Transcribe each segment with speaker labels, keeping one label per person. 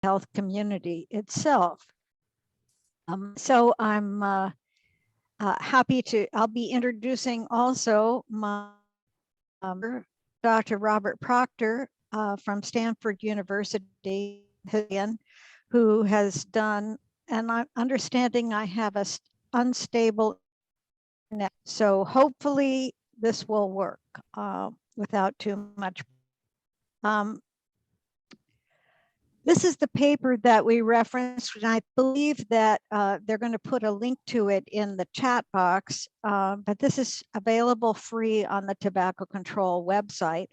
Speaker 1: health community itself. So I'm happy to, I'll be introducing also my Dr. Robert Proctor from Stanford University, who has done, and I'm understanding I have a unstable internet. So hopefully this will work without too much. This is the paper that we referenced, and I believe that they're going to put a link to it in the chat box, but this is available free on the Tobacco Control website.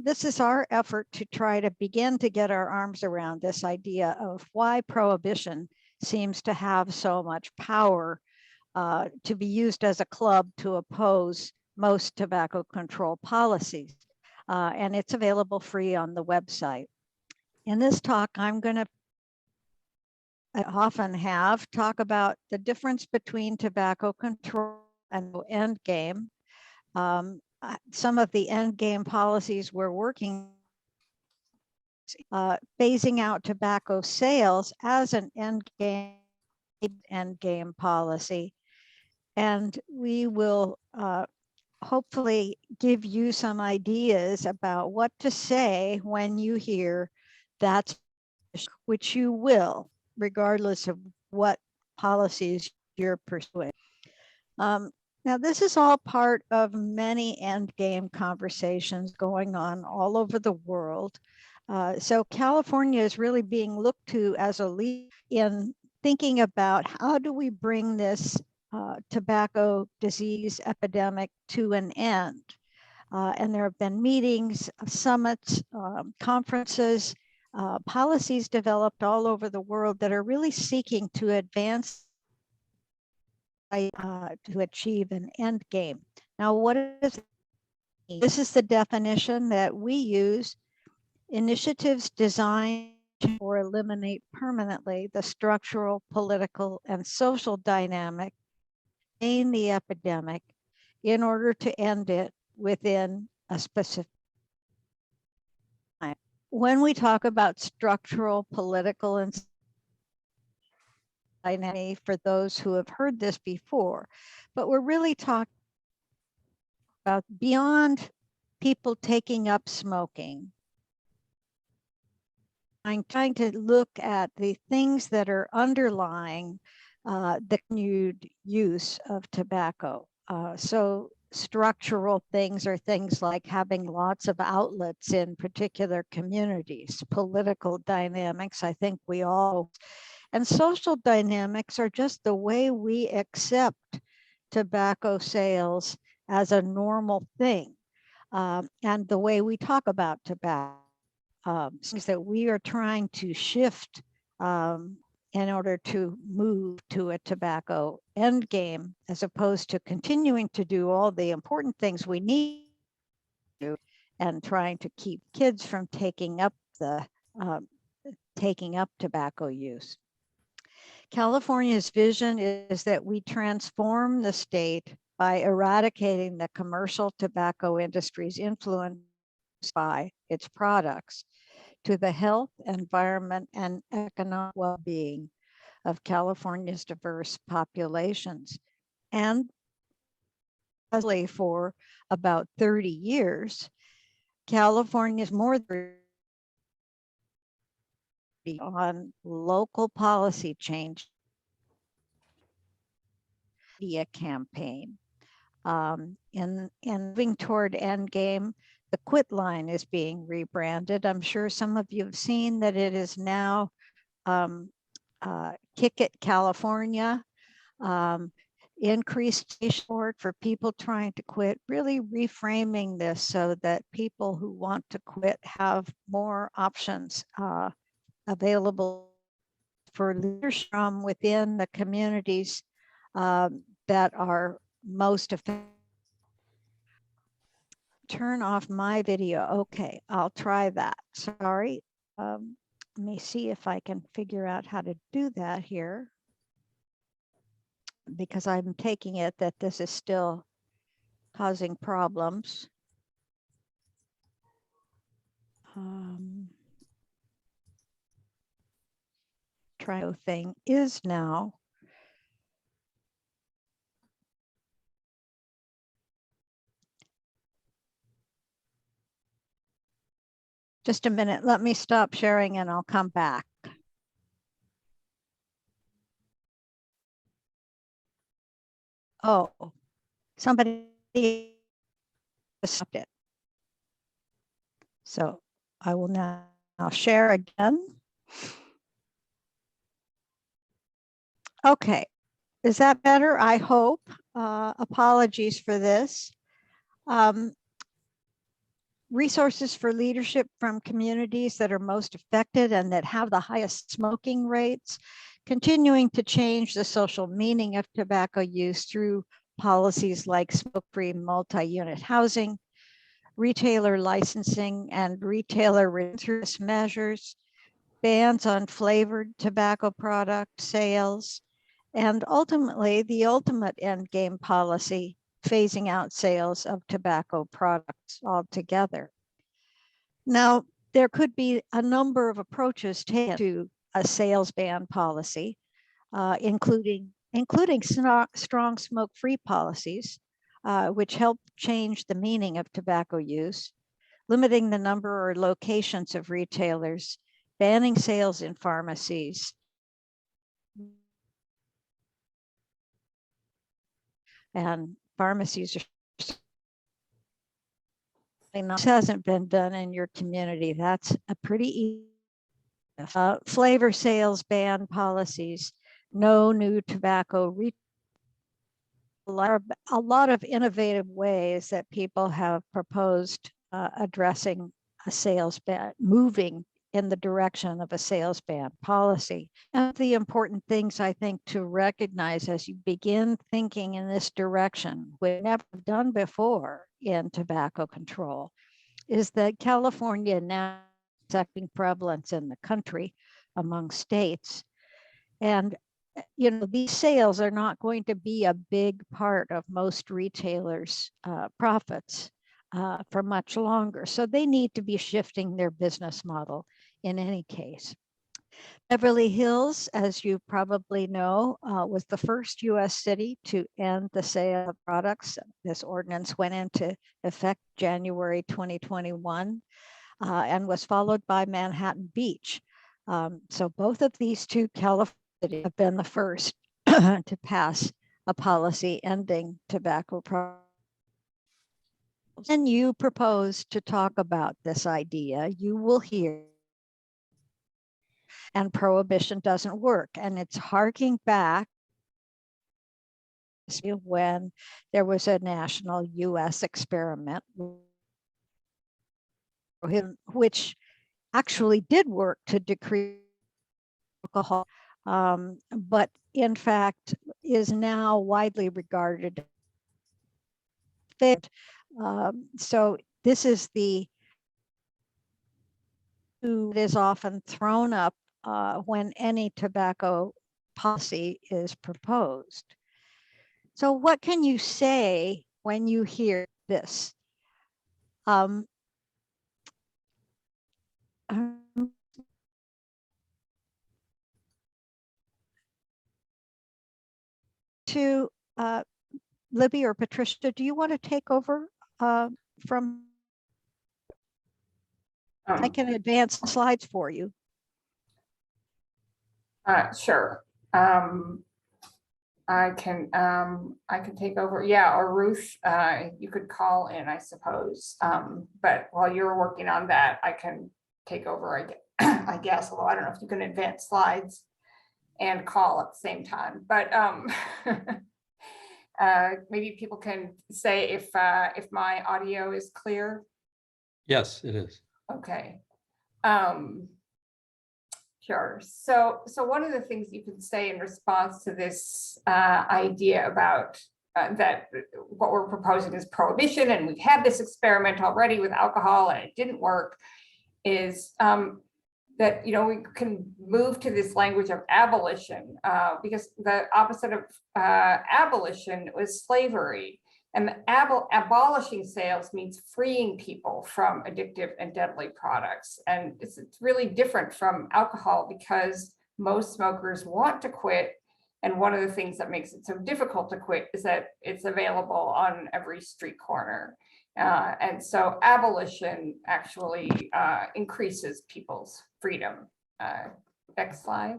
Speaker 1: This is our effort to try to begin to get our arms around this idea of why prohibition seems to have so much power to be used as a club to oppose most tobacco control policies. And it's available free on the website. In this talk, I'm going to talk about the difference between tobacco control and endgame. Some of the endgame policies we're working, phasing out tobacco sales as an endgame policy. And we will hopefully give you some ideas about what to say when you hear that's, which you will, regardless of what policies you're pursuing. Now, this is all part of many endgame conversations going on all over the world. So California is really being looked to as a lead in thinking about how do we bring this tobacco disease epidemic to an end. And there have been meetings, summits, conferences, policies developed all over the world that are really seeking to advance to achieve an end game. Now, what is it? This is the definition that we use: initiatives designed or eliminate permanently the structural, political, and social dynamic in the epidemic in order to end it within a specific time. When we talk about structural, political, and dynamic, for those who have heard this before, but we're really talking about beyond people taking up smoking. I'm trying to look at the things that are underlying the continued use of tobacco. So structural things are things like having lots of outlets in particular communities, political dynamics, I think we all, and social dynamics are just the way we accept tobacco sales as a normal thing, and the way we talk about tobacco. Things that we are trying to shift in order to move to a tobacco end game, as opposed to continuing to do all the important things we need to do and trying to keep kids from taking up tobacco use. California's vision is that we transform the state by eradicating the commercial tobacco industry's influence by its products to the health, environment, and economic well-being of California's diverse populations. And for about 30 years, California's more than on local policy change media campaign. In moving toward endgame, the Quit line is being rebranded. I'm sure some of you have seen that it is now Kick It California, increased support for people trying to quit, really reframing this so that people who want to quit have more options available for leaders from within the communities that are most affected. Turn off my video. Okay, I'll try that. Sorry. Let me see if I can figure out how to do that here, because I'm taking it that this is still causing problems. trying thing is now. Just a minute, let me stop sharing and I'll come back. Oh, somebody stopped it. So I will now share again. Okay, is that better? I hope. Apologies for this. Resources for leadership from communities that are most affected and that have the highest smoking rates, continuing to change the social meaning of tobacco use through policies like smoke-free multi-unit housing, retailer licensing and retailer interest measures, bans on flavored tobacco product sales, and ultimately the ultimate endgame policy, phasing out sales of tobacco products altogether. Now, there could be a number of approaches taken to a sales ban policy, including strong smoke-free policies, which help change the meaning of tobacco use, limiting the number or locations of retailers, banning sales in pharmacies, and pharmacies are. This hasn't been done in your community. That's a pretty easy. Flavor sales ban policies, no new tobacco. A lot of innovative ways that people have proposed addressing a sales ban, moving in the direction of a sales ban policy. And the important things I think to recognize as you begin thinking in this direction, we've never done before in tobacco control, is that California now is second prevalence in the country among states. And these sales are not going to be a big part of most retailers' profits for much longer. So they need to be shifting their business model in any case. Beverly Hills, as you probably know, was the first US city to end the sale of products. This ordinance went into effect January 2021 and was followed by Manhattan Beach. So both of these two California cities have been the first to pass a policy ending tobacco products. And you propose to talk about this idea, you will hear and prohibition doesn't work. And it's harking back when there was a national US experiment, which actually did work to decrease alcohol, but in fact is now widely regarded. So this is the who is often thrown up when any tobacco policy is proposed. So what can you say when you hear this? To Libby or Patricia, do you want to take over from? I can advance slides for you.
Speaker 2: Sure. I can take over. Yeah, or Ruth, you could call in, I suppose. But while you're working on that, I can take over, I guess, although I don't know if you can advance slides and call at the same time. But maybe people can say if my audio is clear.
Speaker 3: Yes, it is.
Speaker 2: Okay. Sure. So one of the things you can say in response to this idea about that what we're proposing is prohibition, and we've had this experiment already with alcohol and it didn't work, is that we can move to this language of abolition, because the opposite of abolition was slavery. And abolishing sales means freeing people from addictive and deadly products. And it's really different from alcohol because most smokers want to quit. And one of the things that makes it so difficult to quit is that it's available on every street corner. And so abolition actually increases people's freedom. Next slide.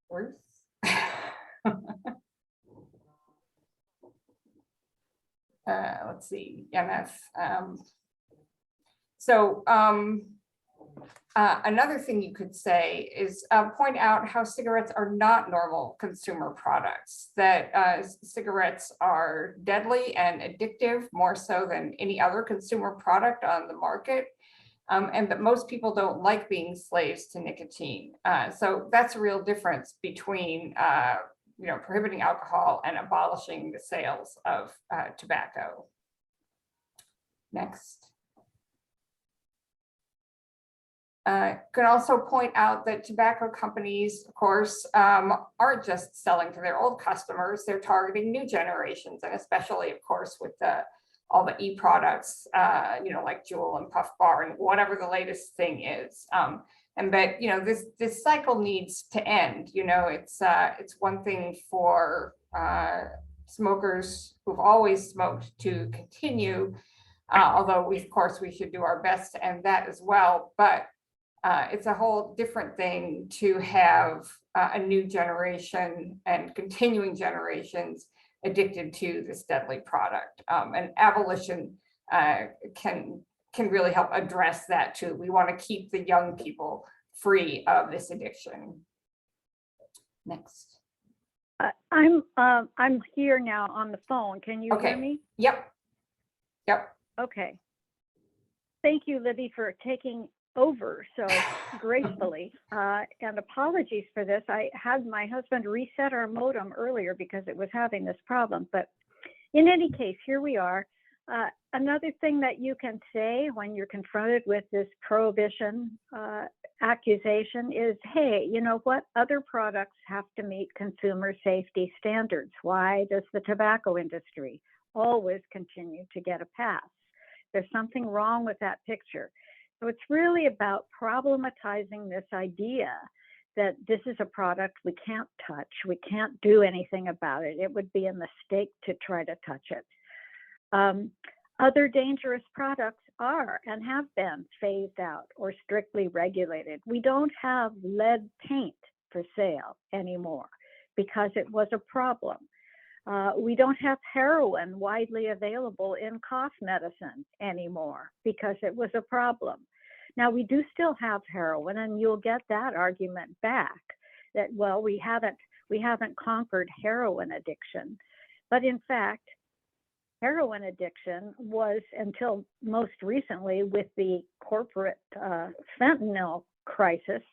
Speaker 2: Ruth. Let's see, MF. Another thing you could say is point out how cigarettes are not normal consumer products, that cigarettes are deadly and addictive, more so than any other consumer product on the market, and that most people don't like being slaves to nicotine. So that's a real difference between prohibiting alcohol and abolishing the sales of tobacco. Next. Can also point out that tobacco companies, of course, aren't just selling to their old customers, they're targeting new generations, and especially, of course, with all the e-products, like Juul and Puff Bar and whatever the latest thing is. But this cycle needs to end. It's one thing for smokers who've always smoked to continue, although of course we should do our best to end that as well. But it's a whole different thing to have a new generation and continuing generations addicted to this deadly product. And abolition can really help address that too. We want to keep the young people free of this addiction. Next.
Speaker 4: I'm here now on the phone. Can you hear me?
Speaker 2: Yep.
Speaker 4: Okay. Thank you, Libby, for taking over so gracefully. And apologies for this. I had my husband reset our modem earlier because it was having this problem. But in any case, here we are. Another thing that you can say when you're confronted with this prohibition accusation is, hey, you know what? Other products have to meet consumer safety standards. Why does the tobacco industry always continue to get a pass? There's something wrong with that picture. So it's really about problematizing this idea that this is a product we can't touch, we can't do anything about it. It would be a mistake to try to touch it. Other dangerous products are and have been phased out or strictly regulated. We don't have lead paint for sale anymore because it was a problem. We don't have heroin widely available in cough medicine anymore because it was a problem. Now we do still have heroin, and you'll get that argument back that, well, we haven't conquered heroin addiction. But in fact, heroin addiction was, until most recently with the corporate fentanyl crisis,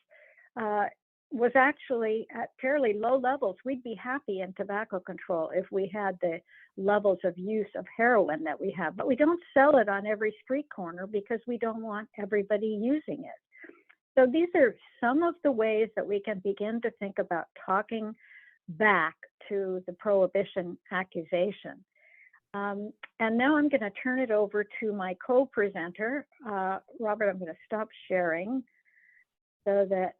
Speaker 4: was actually at fairly low levels. We'd be happy in tobacco control if we had the levels of use of heroin that we have, but we don't sell it on every street corner because we don't want everybody using it. So these are some of the ways that we can begin to think about talking back to the prohibition accusation. And now I'm going to turn it over to my co-presenter, Robert. I'm going to stop sharing so that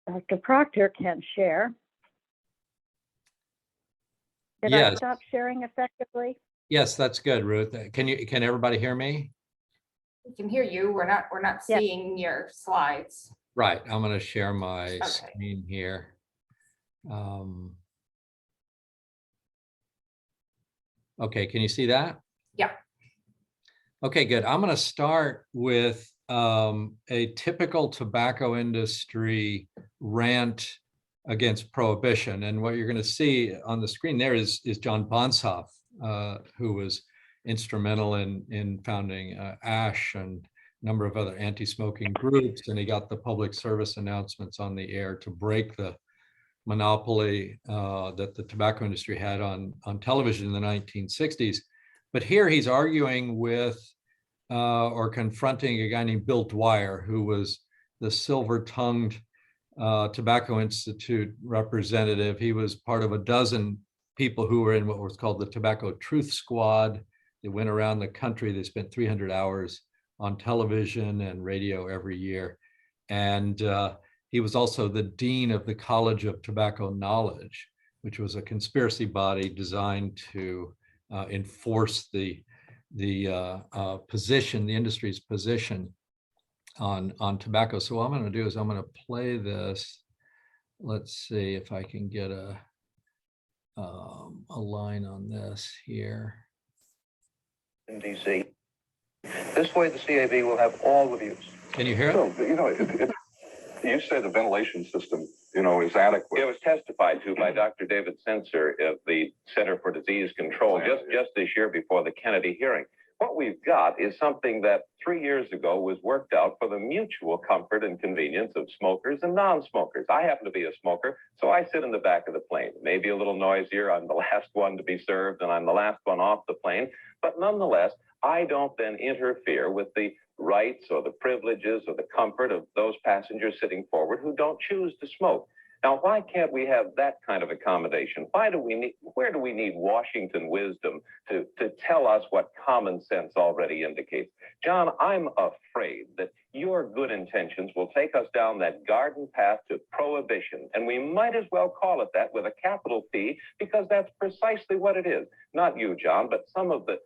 Speaker 4: Dr. Proctor can share. Did I stop sharing effectively?
Speaker 3: Yes, that's good, Ruth. Can everybody hear me?
Speaker 2: We can hear you. We're not seeing your slides.
Speaker 3: Right. I'm going to share my screen here. Okay, can you see that?
Speaker 2: Yeah.
Speaker 3: Okay, good. I'm going to start with a typical tobacco industry rant against prohibition. And what you're going to see on the screen there is John Bonshoff, who was instrumental in founding ASH and a number of other anti-smoking groups. And he got the public service announcements on the air to break the monopoly that the tobacco industry had on television in the 1960s. But here he's arguing with or confronting a guy named Bill Dwyer, who was the silver-tongued Tobacco Institute representative. He was part of a dozen people who were in what was called the Tobacco Truth Squad. They went around the country. They spent 300 hours on television and radio every year. And he was also the dean of the College of Tobacco Knowledge, which was a conspiracy body designed to enforce the position, the industry's position on tobacco. So what I'm going to do is I'm going to play this. Let's see if I can get a line on this here.
Speaker 5: In DC. This way, the CAB will have all the views.
Speaker 3: Can you hear it?
Speaker 6: So, you say the ventilation system, is adequate.
Speaker 5: It was testified to by Dr. David Sensor of the Center for Disease Control just this year before the Kennedy hearing. What we've got is something that 3 years ago was worked out for the mutual comfort and convenience of smokers and non-smokers. I happen to be a smoker, so I sit in the back of the plane. Maybe a little noisier. I'm the last one to be served, and I'm the last one off the plane. But nonetheless, I don't then interfere with the rights or the privileges or the comfort of those passengers sitting forward who don't choose to smoke. Now, why can't we have that kind of accommodation? Where do we need Washington wisdom to tell us what common sense already indicates? John, I'm afraid that your good intentions will take us down that garden path to prohibition. And we might as well call it that with a capital P, because that's precisely what it is. Not you, John, but some of the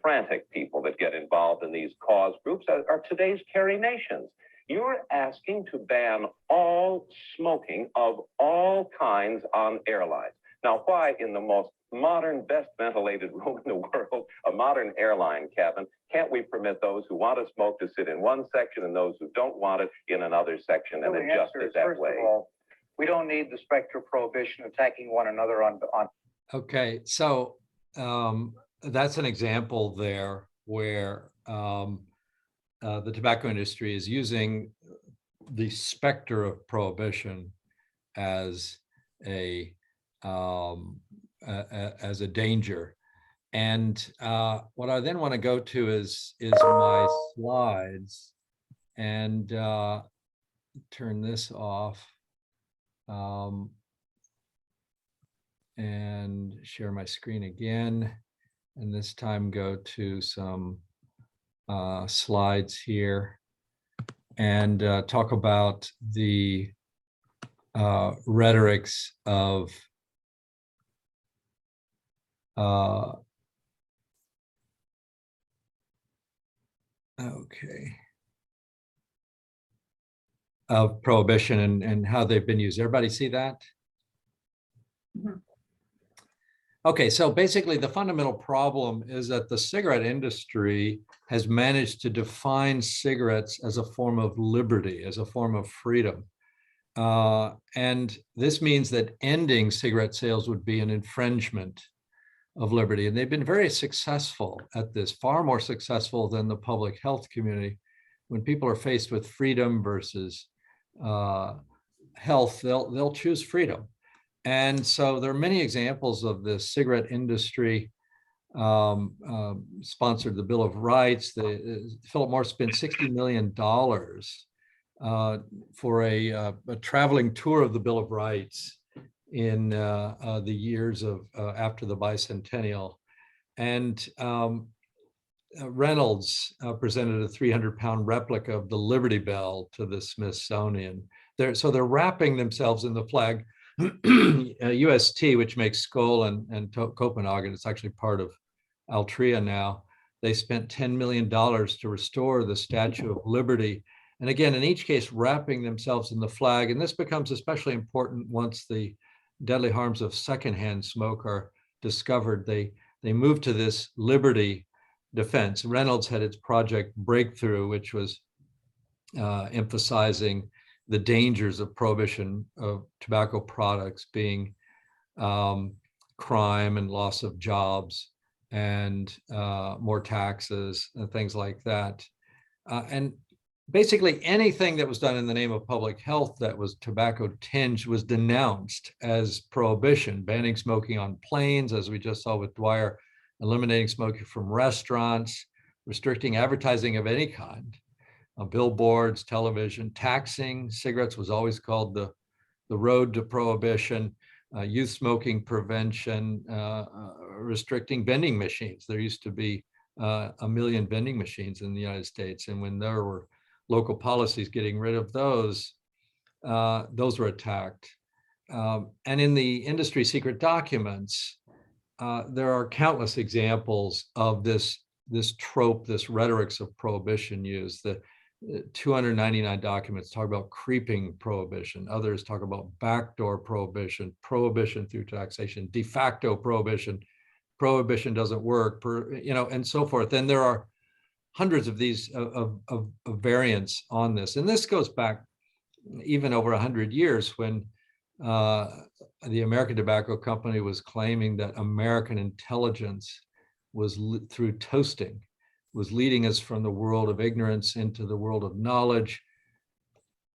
Speaker 5: frantic people that get involved in these cause groups are today's Kerry nations. You're asking to ban all smoking of all kinds on airlines. Now, why in the most modern, best ventilated room in the world, a modern airline cabin, can't we permit those who want to smoke to sit in one section and those who don't want it in another section and adjust it that way?
Speaker 7: First of all, we don't need the specter of prohibition attacking one another on.
Speaker 3: Okay, so that's an example there where the tobacco industry is using the specter of prohibition as a danger. And what I then want to go to is my slides and turn this off and share my screen again. And this time go to some slides here and talk about the rhetorics of of prohibition and how they've been used. Everybody see that?
Speaker 2: Mm-hmm.
Speaker 3: Okay, so basically the fundamental problem is that the cigarette industry has managed to define cigarettes as a form of liberty, as a form of freedom. And this means that ending cigarette sales would be an infringement of liberty. And they've been very successful at this, far more successful than the public health community. When people are faced with freedom versus health, they'll choose freedom. And so there are many examples of the cigarette industry sponsored the Bill of Rights. Philip Morris spent $60 million for a traveling tour of the Bill of Rights in the years of after the bicentennial. And Reynolds presented a 300-pound replica of the Liberty Bell to the Smithsonian. So they're wrapping themselves in the flag. UST, which makes Skoal and Copenhagen, it's actually part of Altria now. They spent $10 million to restore the Statue of Liberty. And again, in each case, wrapping themselves in the flag. And this becomes especially important once the deadly harms of secondhand smoke are discovered. They move to this liberty defense. Reynolds had its Project Breakthrough, which was emphasizing the dangers of prohibition of tobacco products being crime and loss of jobs and more taxes and things like that. And basically anything that was done in the name of public health that was tobacco tinged was denounced as prohibition, banning smoking on planes, as we just saw with Dwyer, eliminating smoking from restaurants, restricting advertising of any kind. Billboards, television, taxing cigarettes was always called the road to prohibition, youth smoking prevention, restricting vending machines. There used to be 1 million vending machines in the United States. And when there were local policies getting rid of those were attacked. And in the industry secret documents, there are countless examples of this trope, this rhetorics of prohibition used. The 299 documents talk about creeping prohibition. Others talk about backdoor prohibition, prohibition through taxation, de facto prohibition, prohibition doesn't work, and so forth. And there are hundreds of these of variants on this. And this goes back even over 100 years when the American Tobacco Company was claiming that American intelligence was through toasting, was leading us from the world of ignorance into the world of knowledge,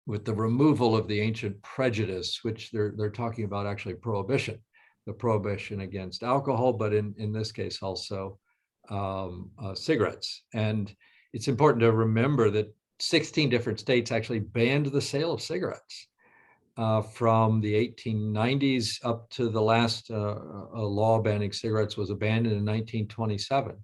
Speaker 3: with the removal of the ancient prejudice, which they're talking about actually prohibition, the prohibition against alcohol, but in this case also cigarettes. And it's important to remember that 16 different states actually banned the sale of cigarettes from the 1890s up to the last law banning cigarettes was abandoned in 1927.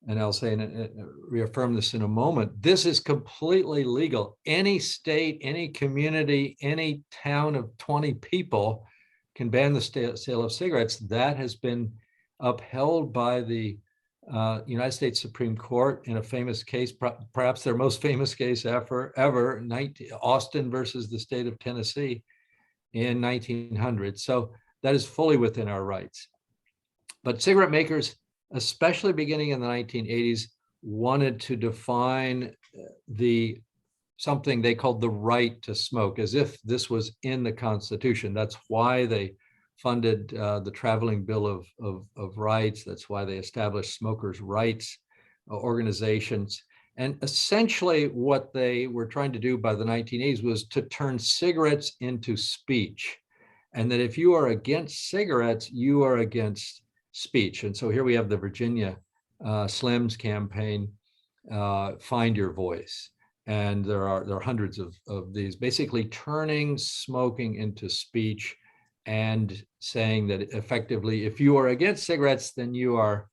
Speaker 3: And I'll say and reaffirm this in a moment. This is completely legal. Any state, any community, any town of 20 people can ban the sale of cigarettes. That has been upheld by the United States Supreme Court in a famous case, perhaps their most famous case ever, Austin versus the state of Tennessee in 1900. So that is fully within our rights. But cigarette makers, especially beginning in the 1980s, wanted to define something they called the right to smoke, as if this was in the Constitution. That's why they funded the Traveling Bill of Rights. That's why they established smokers' rights organizations. And essentially what they were trying to do by the 1980s was to turn cigarettes into speech. And that if you are against cigarettes, you are against speech. And so here we have the Virginia Slims campaign, Find Your Voice. And there are hundreds of these, basically turning smoking into speech and saying that effectively, if you are against cigarettes, then you are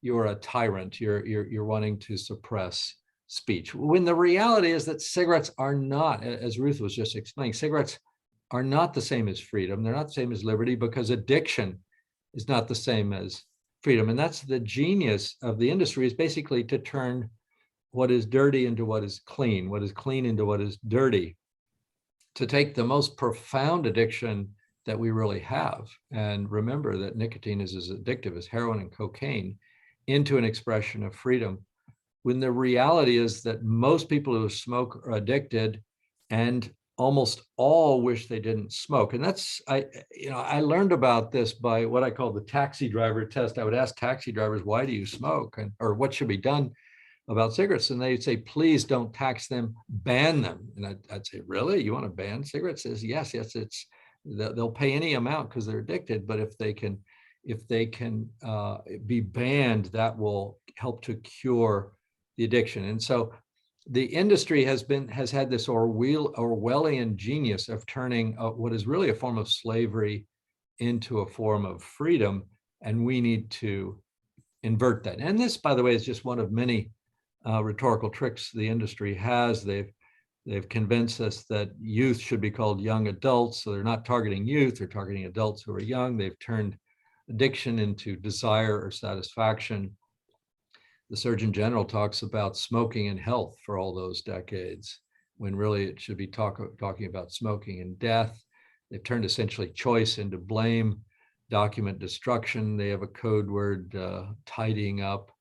Speaker 3: a tyrant. You're wanting to suppress speech. When the reality is that cigarettes are not, as Ruth was just explaining, cigarettes are not the same as freedom. They're not the same as liberty, because addiction is not the same as freedom. And that's the genius of the industry, is basically to turn what is dirty into what is clean into what is dirty, to take the most profound addiction that we really have. And remember that nicotine is as addictive as heroin and cocaine, into an expression of freedom, when the reality is that most people who smoke are addicted, and almost all wish they didn't smoke. And that's, I learned about this by what I call the taxi driver test. I would ask taxi drivers, why do you smoke? Or what should be done about cigarettes? And they'd say, please don't tax them, ban them. And I'd say, really? You want to ban cigarettes? Says, yes, they'll pay any amount because they're addicted. But if they can be banned, that will help to cure the addiction. And so the industry has had this Orwellian genius of turning what is really a form of slavery into a form of freedom. And we need to invert that. And this, by the way, is just one of many rhetorical tricks the industry has. They've convinced us that youth should be called young adults. So they're not targeting youth, they're targeting adults who are young. They've turned addiction into desire or satisfaction. The Surgeon General talks about smoking and health for all those decades, when really it should be talking about smoking and death. They've turned essentially choice into blame, document destruction. They have a code word, tidying up.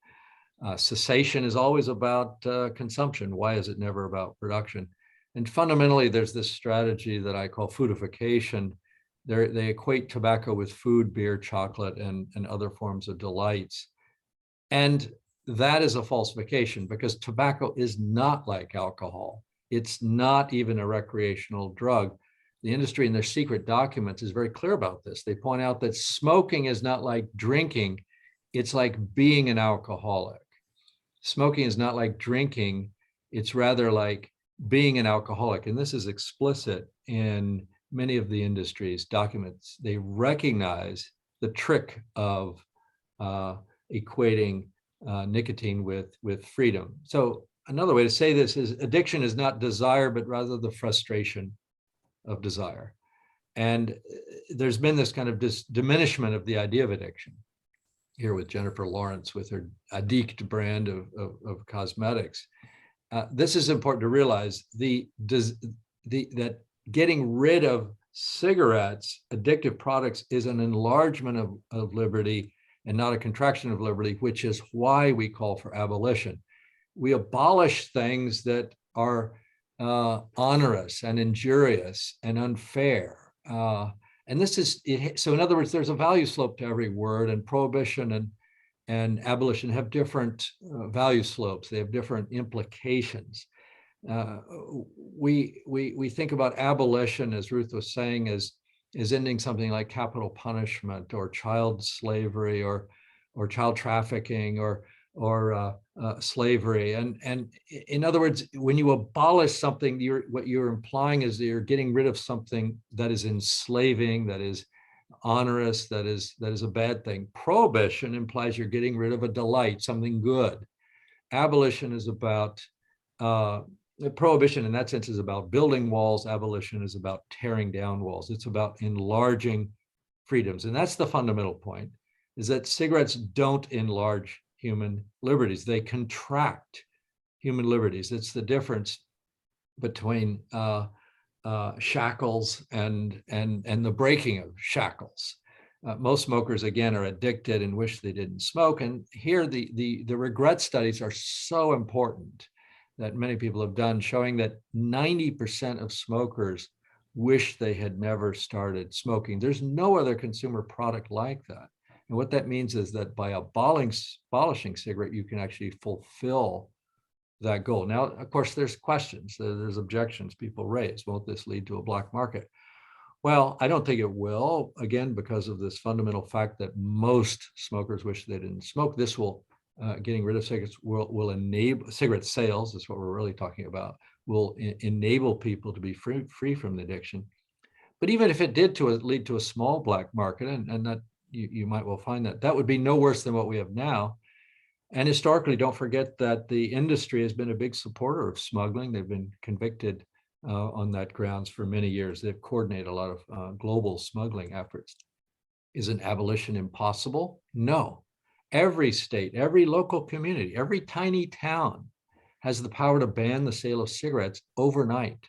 Speaker 3: Cessation is always about consumption. Why is it never about production? And fundamentally, there's this strategy that I call foodification. They equate tobacco with food, beer, chocolate, and other forms of delights. And that is a falsification, because tobacco is not like alcohol. It's not even a recreational drug. The industry in their secret documents is very clear about this. They point out that smoking is not like drinking. It's like being an alcoholic. Smoking is not like drinking. It's rather like being an alcoholic. And this is explicit in many of the industry's documents. They recognize the trick of equating nicotine with freedom. So another way to say this is addiction is not desire, but rather the frustration of desire. And there's been this kind of diminishment of the idea of addiction here with Jennifer Lawrence with her Addict brand of cosmetics. This is important to realize that getting rid of cigarettes, addictive products, is an enlargement of liberty and not a contraction of liberty, which is why we call for abolition. We abolish things that are onerous and injurious and unfair. And this is, so in other words, there's a value slope to every word, and prohibition and abolition have different value slopes. They have different implications. We think about abolition, as Ruth was saying, as ending something like capital punishment or child slavery or child trafficking or slavery. And in other words, when you abolish something, what you're implying is that you're getting rid of something that is enslaving, that is onerous, that is a bad thing. Prohibition implies you're getting rid of a delight, something good. Abolition is about prohibition in that sense is about building walls. Abolition is about tearing down walls. It's about enlarging freedoms. And that's the fundamental point, is that cigarettes don't enlarge human liberties. They contract human liberties. It's the difference between shackles and the breaking of shackles. Most smokers, again, are addicted and wish they didn't smoke. And here the regret studies are so important that many people have done, showing that 90% of smokers wish they had never started smoking. There's no other consumer product like that. And what that means is that by abolishing cigarette, you can actually fulfill that goal. Now, of course, there's questions, there's objections people raise. Won't this lead to a black market? Well, I don't think it will, again, because of this fundamental fact that most smokers wish they didn't smoke. This will, getting rid of cigarettes will enable, cigarette sales is what we're really talking about, will enable people to be free from the addiction. But even if it did lead to a small black market, and that you might well find that would be no worse than what we have now. And historically, don't forget that the industry has been a big supporter of smuggling. They've been convicted on that grounds for many years. They've coordinated a lot of global smuggling efforts. Is an abolition impossible? No. Every state, every local community, every tiny town has the power to ban the sale of cigarettes overnight.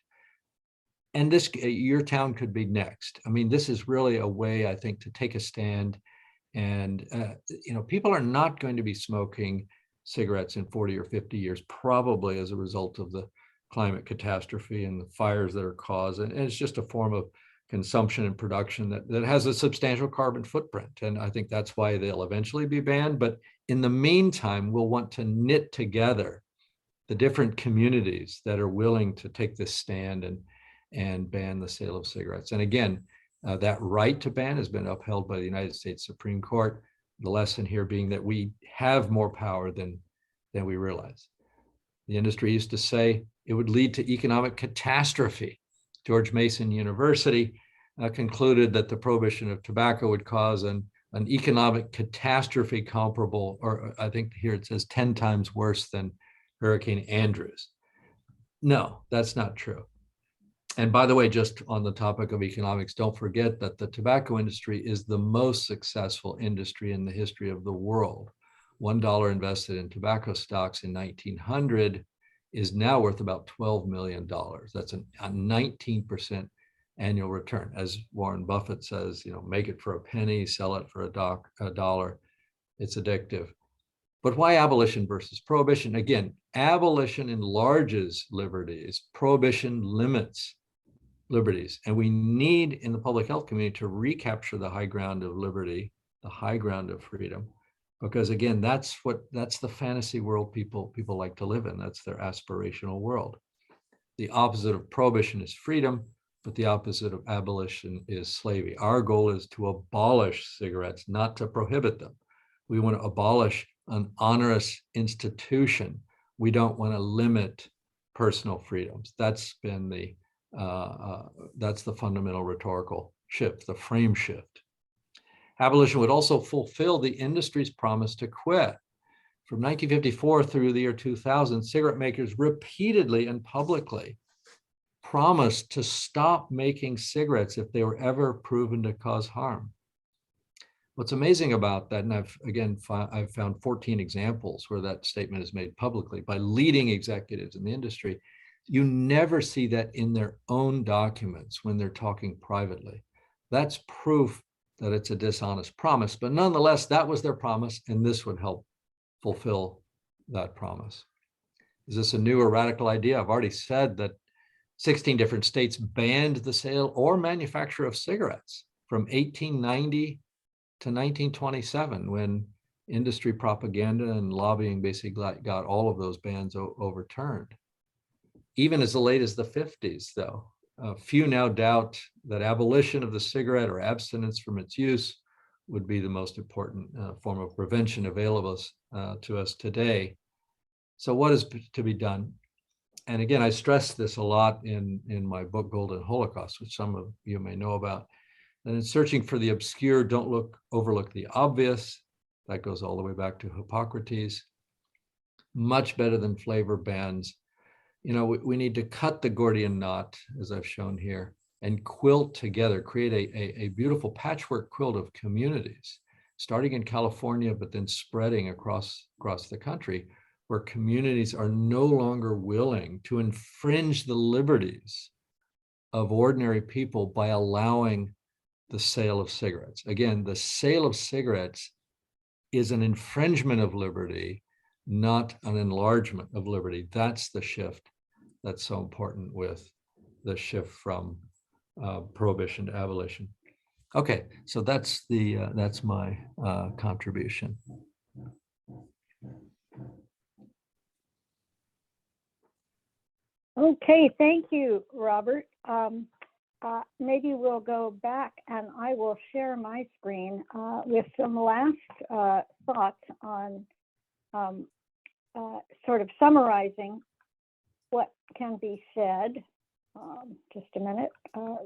Speaker 3: And your town could be next. I mean, this is really a way, I think, to take a stand. And, people are not going to be smoking cigarettes in 40 or 50 years, probably as a result of the climate catastrophe and the fires that are caused. And it's just a form of consumption and production that has a substantial carbon footprint. And I think that's why they'll eventually be banned. But in the meantime, we'll want to knit together the different communities that are willing to take this stand and ban the sale of cigarettes. And again, that right to ban has been upheld by the United States Supreme Court. The lesson here being that we have more power than we realize. The industry used to say it would lead to economic catastrophe. George Mason University concluded that the prohibition of tobacco would cause an economic catastrophe comparable, or I think here it says 10 times worse than Hurricane Andrews. No, that's not true. And by the way, just on the topic of economics, don't forget that the tobacco industry is the most successful industry in the history of the world. $1 invested in tobacco stocks in 1900 is now worth about $12 million. That's a 19% annual return. As Warren Buffett says, make it for a penny, sell it for a dollar. It's addictive. But why abolition versus prohibition? Again, abolition enlarges liberties. Prohibition limits liberties. And we need in the public health community to recapture the high ground of liberty, the high ground of freedom. Because again, that's the fantasy world people like to live in. That's their aspirational world. The opposite of prohibition is freedom, but the opposite of abolition is slavery. Our goal is to abolish cigarettes, not to prohibit them. We want to abolish an onerous institution. We don't want to limit personal freedoms. That's been that's the fundamental rhetorical shift, the frame shift. Abolition would also fulfill the industry's promise to quit. from 1954 through the year 2000, cigarette makers repeatedly and publicly promised to stop making cigarettes if they were ever proven to cause harm. What's amazing about that, and I've found 14 examples where that statement is made publicly by leading executives in the industry, you never see that in their own documents when they're talking privately. That's proof that it's a dishonest promise, but nonetheless, that was their promise, and this would help fulfill that promise. Is this a new or radical idea? I've already said that 16 different states banned the sale or manufacture of cigarettes from 1890 to 1927, when industry propaganda and lobbying basically got all of those bans overturned. Even as late as the 50s, though, few now doubt that abolition of the cigarette or abstinence from its use would be the most important form of prevention available to us today. So what is to be done? And again, I stress this a lot in my book, Golden Holocaust, which some of you may know about. And in searching for the obscure, don't overlook the obvious. That goes all the way back to Hippocrates. Much better than flavor bans. You know, we need to cut the Gordian knot, as I've shown here, and quilt together, create a beautiful patchwork quilt of communities, starting in California, but then spreading across the country, where communities are no longer willing to infringe the liberties of ordinary people by allowing the sale of cigarettes. Again, the sale of cigarettes is an infringement of liberty, not an enlargement of liberty. That's the shift that's so important with the shift from prohibition to abolition. Okay, so that's my contribution.
Speaker 4: Okay, thank you, Robert. Maybe we'll go back and I will share my screen with some last thoughts on sort of summarizing what can be said. Just a minute,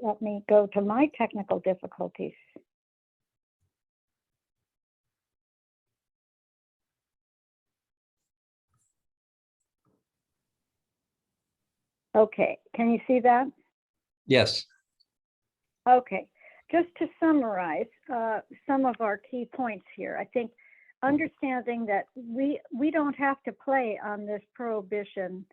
Speaker 4: let me go to my technical difficulties. Okay, can you see that?
Speaker 3: Yes.
Speaker 4: Okay, just to summarize some of our key points here, I think understanding that we don't have to play on this prohibition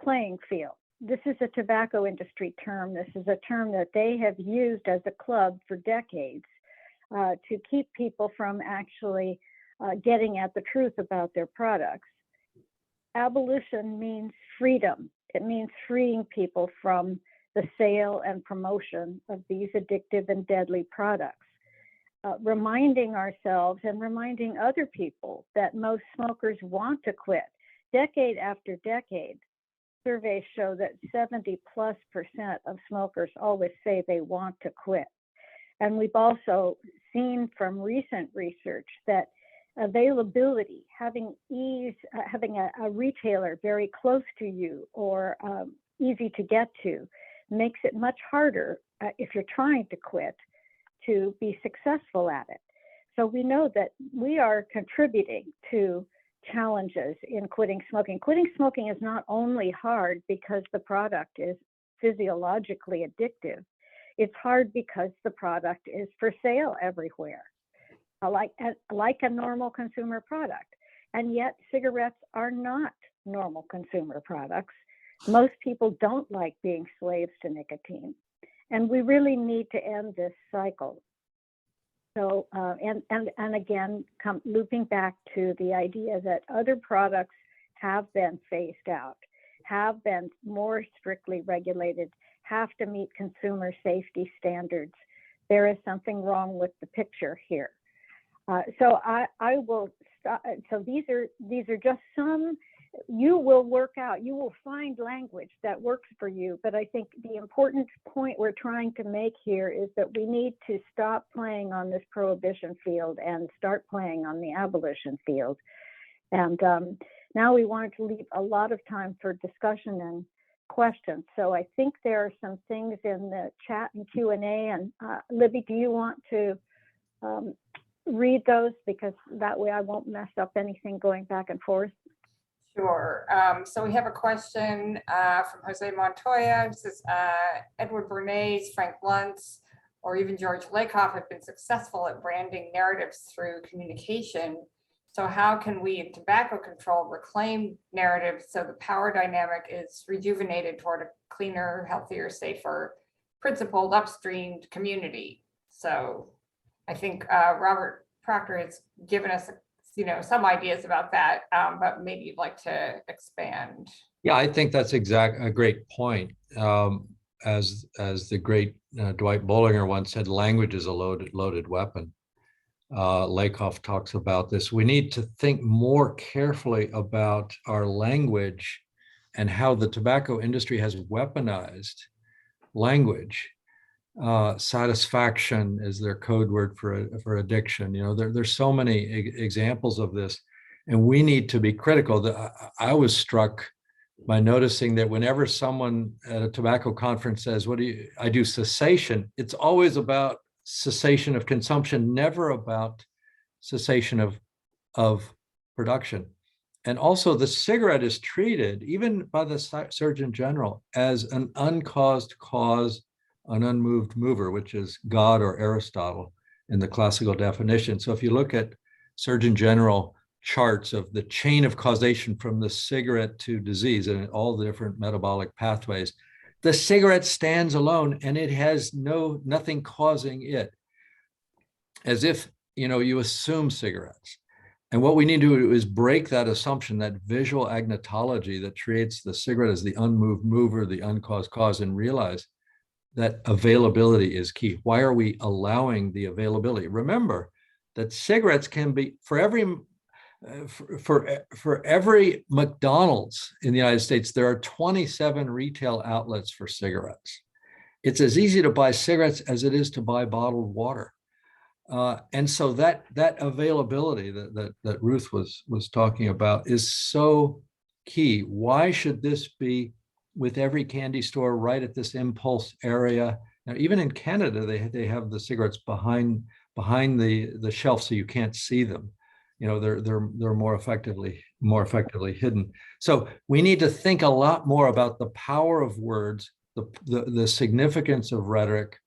Speaker 4: playing field. This is a tobacco industry term. This is a term that they have used as a club for decades to keep people from actually getting at the truth about their products. Abolition means freedom. It means freeing people from the sale and promotion of these addictive and deadly products. Reminding ourselves and reminding other people that most smokers want to quit. Decade after decade, surveys show that 70+% of smokers always say they want to quit. And we've also seen from recent research that availability, having ease, having a retailer very close to you or easy to get to, makes it much harder if you're trying to quit to be successful at it. So we know that we are contributing to challenges in quitting smoking. Quitting smoking is not only hard because the product is physiologically addictive, it's hard because the product is for sale everywhere, like a normal consumer product. And yet cigarettes are not normal consumer products. Most people don't like being slaves to nicotine. And we really need to end this cycle. So, and again, looping back to the idea that other products have been phased out, have been more strictly regulated, have to meet consumer safety standards. There is something wrong with the picture here. So I will stop. So these are just some. You will work out, you will find language that works for you. But I think the important point we're trying to make here is that we need to stop playing on this prohibition field and start playing on the abolition field. And now we wanted to leave a lot of time for discussion and questions. So I think there are some things in the chat and Q&A. And Libby, do you want to read those? Because that way I won't mess up anything going back and forth.
Speaker 2: Sure. So we have a question from Jose Montoya. It says, Edward Bernays, Frank Luntz, or even George Lakoff have been successful at branding narratives through communication. So how can we in tobacco control reclaim narratives so the power dynamic is rejuvenated toward a cleaner, healthier, safer, principled, upstreamed community? So I think Robert Proctor has given us some ideas about that, but maybe you'd like to expand.
Speaker 3: Yeah, I think that's a great point. As the great Dwight Bollinger once said, language is a loaded weapon. Lakoff talks about this. We need to think more carefully about our language and how the tobacco industry has weaponized language. Satisfaction is their code word for addiction. There's so many examples of this, and we need to be critical. I was struck by noticing that whenever someone at a tobacco conference says, I do cessation, it's always about cessation of consumption, never about cessation of production. And also the cigarette is treated, even by the Surgeon General, as an uncaused cause, an unmoved mover, which is God or Aristotle in the classical definition. So if you look at Surgeon General charts of the chain of causation from the cigarette to disease and all the different metabolic pathways, the cigarette stands alone and it has nothing causing it, as if you assume cigarettes. And what we need to do is break that assumption, that visual agnotology that creates the cigarette as the unmoved mover, the uncaused cause, and realize that availability is key. Why are we allowing the availability? Remember that cigarettes can be, for every McDonald's in the United States, there are 27 retail outlets for cigarettes. It's as easy to buy cigarettes as it is to buy bottled water. And so that availability that Ruth was talking about is so key. Why should this be with every candy store right at this impulse area? Now, even in Canada, they have the cigarettes behind the shelf so you can't see them. They're more effectively hidden. So we need to think a lot more about the power of words, the significance of rhetoric,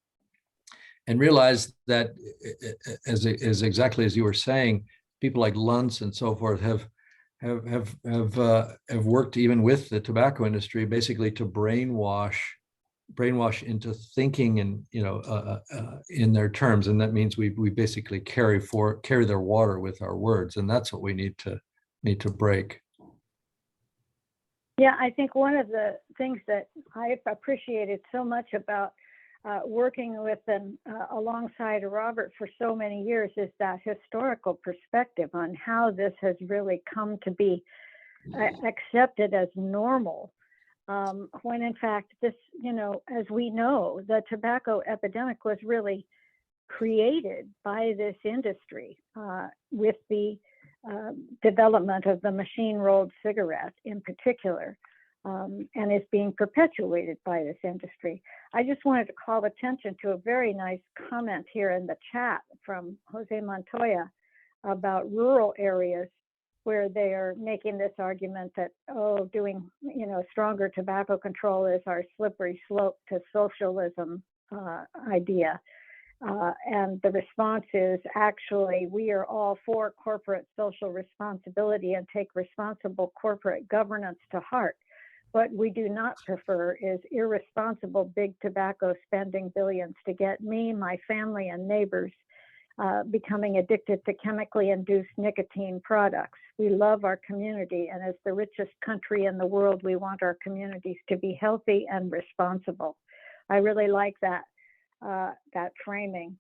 Speaker 3: and realize that, as exactly as you were saying, people like Luntz and so forth have worked even with the tobacco industry, basically to brainwash into thinking and in their terms, and that means we basically carry their water with our words, and that's what we need to break.
Speaker 4: Yeah, I think one of the things that I've appreciated so much about working with and alongside Robert for so many years is that historical perspective on how this has really come to be accepted as normal. When in fact this, as we know, the tobacco epidemic was really created by this industry with the development of the machine-rolled cigarette in particular, and is being perpetuated by this industry. I just wanted to call attention to a very nice comment here in the chat from Jose Montoya about rural areas where they are making this argument that, doing, stronger tobacco control is our slippery slope to socialism idea. And the response is, actually, we are all for corporate social responsibility and take responsible corporate governance to heart. What we do not prefer is irresponsible big tobacco spending billions to get me, my family, and neighbors becoming addicted to chemically induced nicotine products. We love our community, and as the richest country in the world, we want our communities to be healthy and responsible. I really like that framing.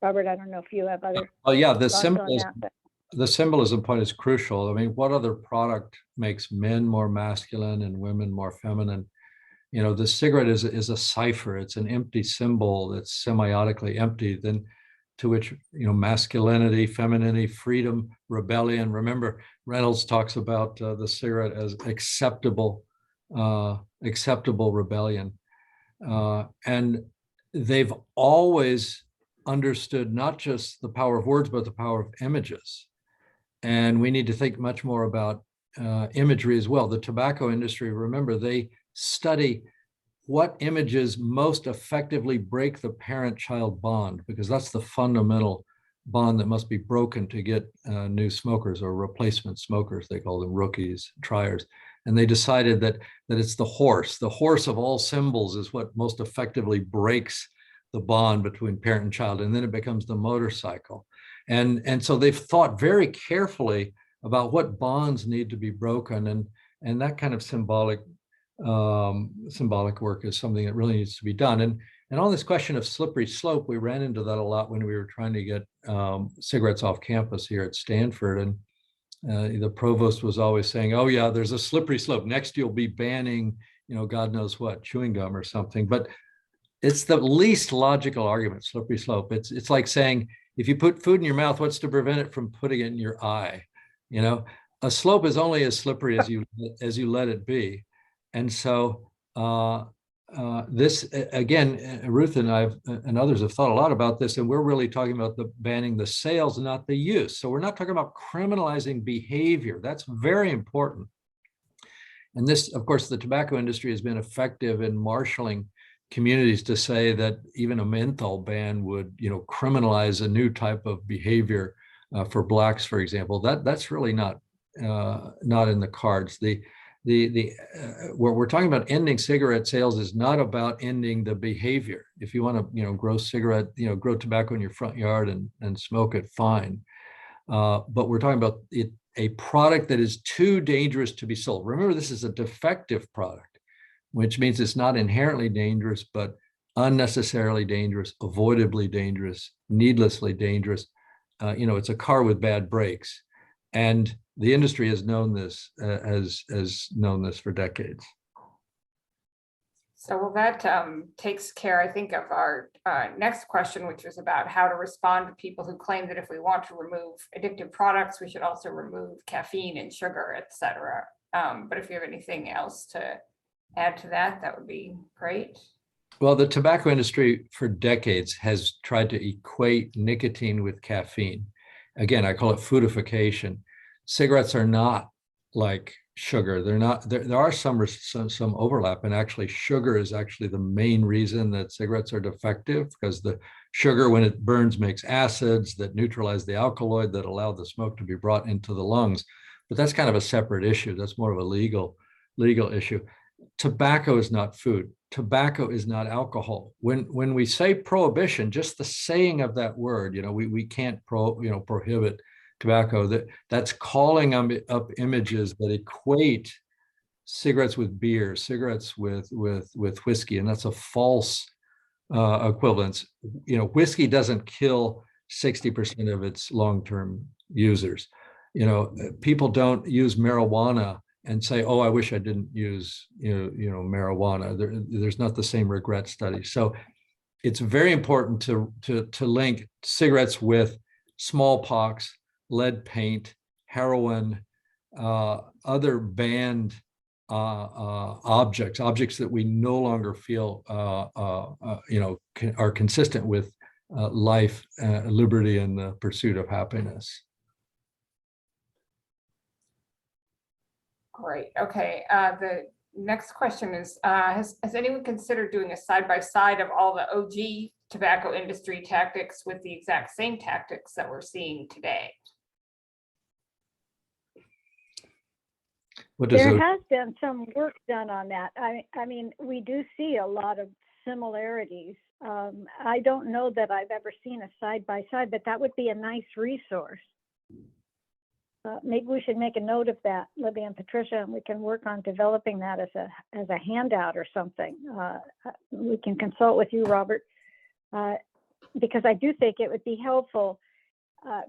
Speaker 4: Robert, I don't know if you have other.
Speaker 3: Oh yeah, the symbolism point is crucial. I mean, what other product makes men more masculine and women more feminine? The cigarette is a cipher. It's an empty symbol that's semiotically empty, then to which, masculinity, femininity, freedom, rebellion. Remember, Reynolds talks about the cigarette as acceptable rebellion. And they've always understood not just the power of words, but the power of images. And we need to think much more about imagery as well. The tobacco industry, remember, they study what images most effectively break the parent-child bond, because that's the fundamental bond that must be broken to get new smokers or replacement smokers. They call them rookies, triers. And they decided that it's the horse. The horse of all symbols is what most effectively breaks the bond between parent and child, and then it becomes the motorcycle. And so they've thought very carefully about what bonds need to be broken, and that kind of symbolic work is something that really needs to be done. And on this question of slippery slope, we ran into that a lot when we were trying to get cigarettes off campus here at Stanford. And the provost was always saying, oh yeah, there's a slippery slope. Next you'll be banning, God knows what, chewing gum or something. But it's the least logical argument, slippery slope. It's like saying, if you put food in your mouth, what's to prevent it from putting it in your eye? A slope is only as slippery as you let it be. And so this, again, Ruth and I and others have thought a lot about this, and we're really talking about banning the sales, not the use. So we're not talking about criminalizing behavior. That's very important. And this, of course, the tobacco industry has been effective in marshaling communities to say that even a menthol ban would, criminalize a new type of behavior for Blacks, for example. That's really not in the cards. What we're talking about ending cigarette sales is not about ending the behavior. If you want to, grow tobacco in your front yard and smoke it, fine. But we're talking about a product that is too dangerous to be sold. Remember, this is a defective product, which means it's not inherently dangerous, but unnecessarily dangerous, avoidably dangerous, needlessly dangerous. It's a car with bad brakes. And the industry has known this, has known this for decades.
Speaker 2: So well, that takes care, I think, of our next question, which was about how to respond to people who claim that if we want to remove addictive products, we should also remove caffeine and sugar, et cetera. But if you have anything else to add to that, that would be great.
Speaker 3: Well, the tobacco industry for decades has tried to equate nicotine with caffeine. Again, I call it foodification. Cigarettes are not like sugar. They're not. There are some overlap, and actually, sugar is actually the main reason that cigarettes are defective, because the sugar, when it burns, makes acids that neutralize the alkaloid that allow the smoke to be brought into the lungs. But that's kind of a separate issue. That's more of a legal issue. Tobacco is not food. Tobacco is not alcohol. When we say prohibition, just the saying of that word, we can't prohibit tobacco. That's calling up images that equate cigarettes with beer, cigarettes with whiskey, and that's a false equivalence. Whiskey doesn't kill 60% of its long-term users. People don't use marijuana and say, oh, I wish I didn't use marijuana. There's not the same regret study. So it's very important to link cigarettes with smallpox, lead paint, heroin, other banned objects that we no longer feel are consistent with life, liberty, and the pursuit of happiness.
Speaker 2: Great. Okay. The next question is, has anyone considered doing a side-by-side of all the OG tobacco industry tactics with the exact same tactics that we're seeing today?
Speaker 4: There has been some work done on that. I mean, we do see a lot of similarities. I don't know that I've ever seen a side-by-side, but that would be a nice resource. Maybe we should make a note of that, Libby and Patricia, and we can work on developing that as a handout or something. We can consult with you, Robert, because I do think it would be helpful.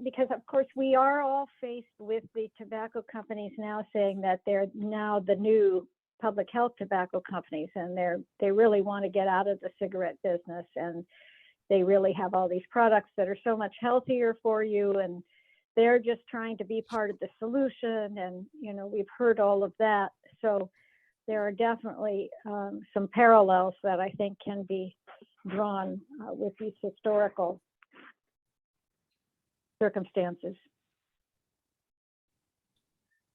Speaker 4: Because of course we are all faced with the tobacco companies now saying that they're now the new public health tobacco companies, and they really want to get out of the cigarette business, and they really have all these products that are so much healthier for you, and they're just trying to be part of the solution. And we've heard all of that. So there are definitely some parallels that I think can be drawn with these historical circumstances.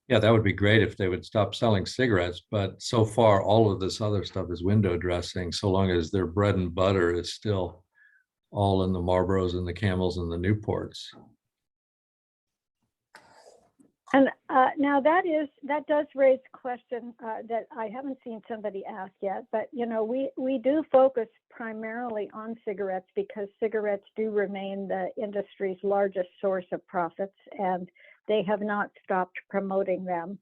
Speaker 3: Yeah, that would be great if they would stop selling cigarettes, but so far all of this other stuff is window dressing, so long as their bread and butter is still all in the Marlboros and the Camels and the Newports.
Speaker 4: And now that does raise a question that I haven't seen somebody ask yet, but you know, we do focus primarily on cigarettes because cigarettes do remain the industry's largest source of profits, and they have not stopped promoting them.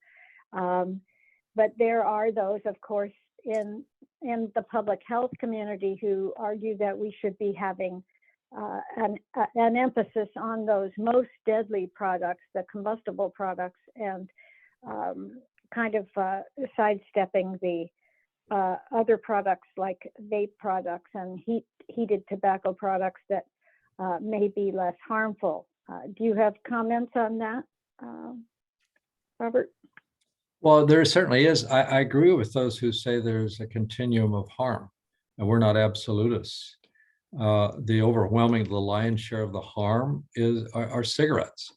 Speaker 4: But there are those, of course, in the public health community who argue that we should be having an emphasis on those most deadly products, the combustible products, and kind of sidestepping the other products like vape products and heated tobacco products that may be less harmful. Do you have comments on that, Robert?
Speaker 3: Well, there certainly is. I agree with those who say there's a continuum of harm, and we're not absolutists. The lion's share of the harm are cigarettes,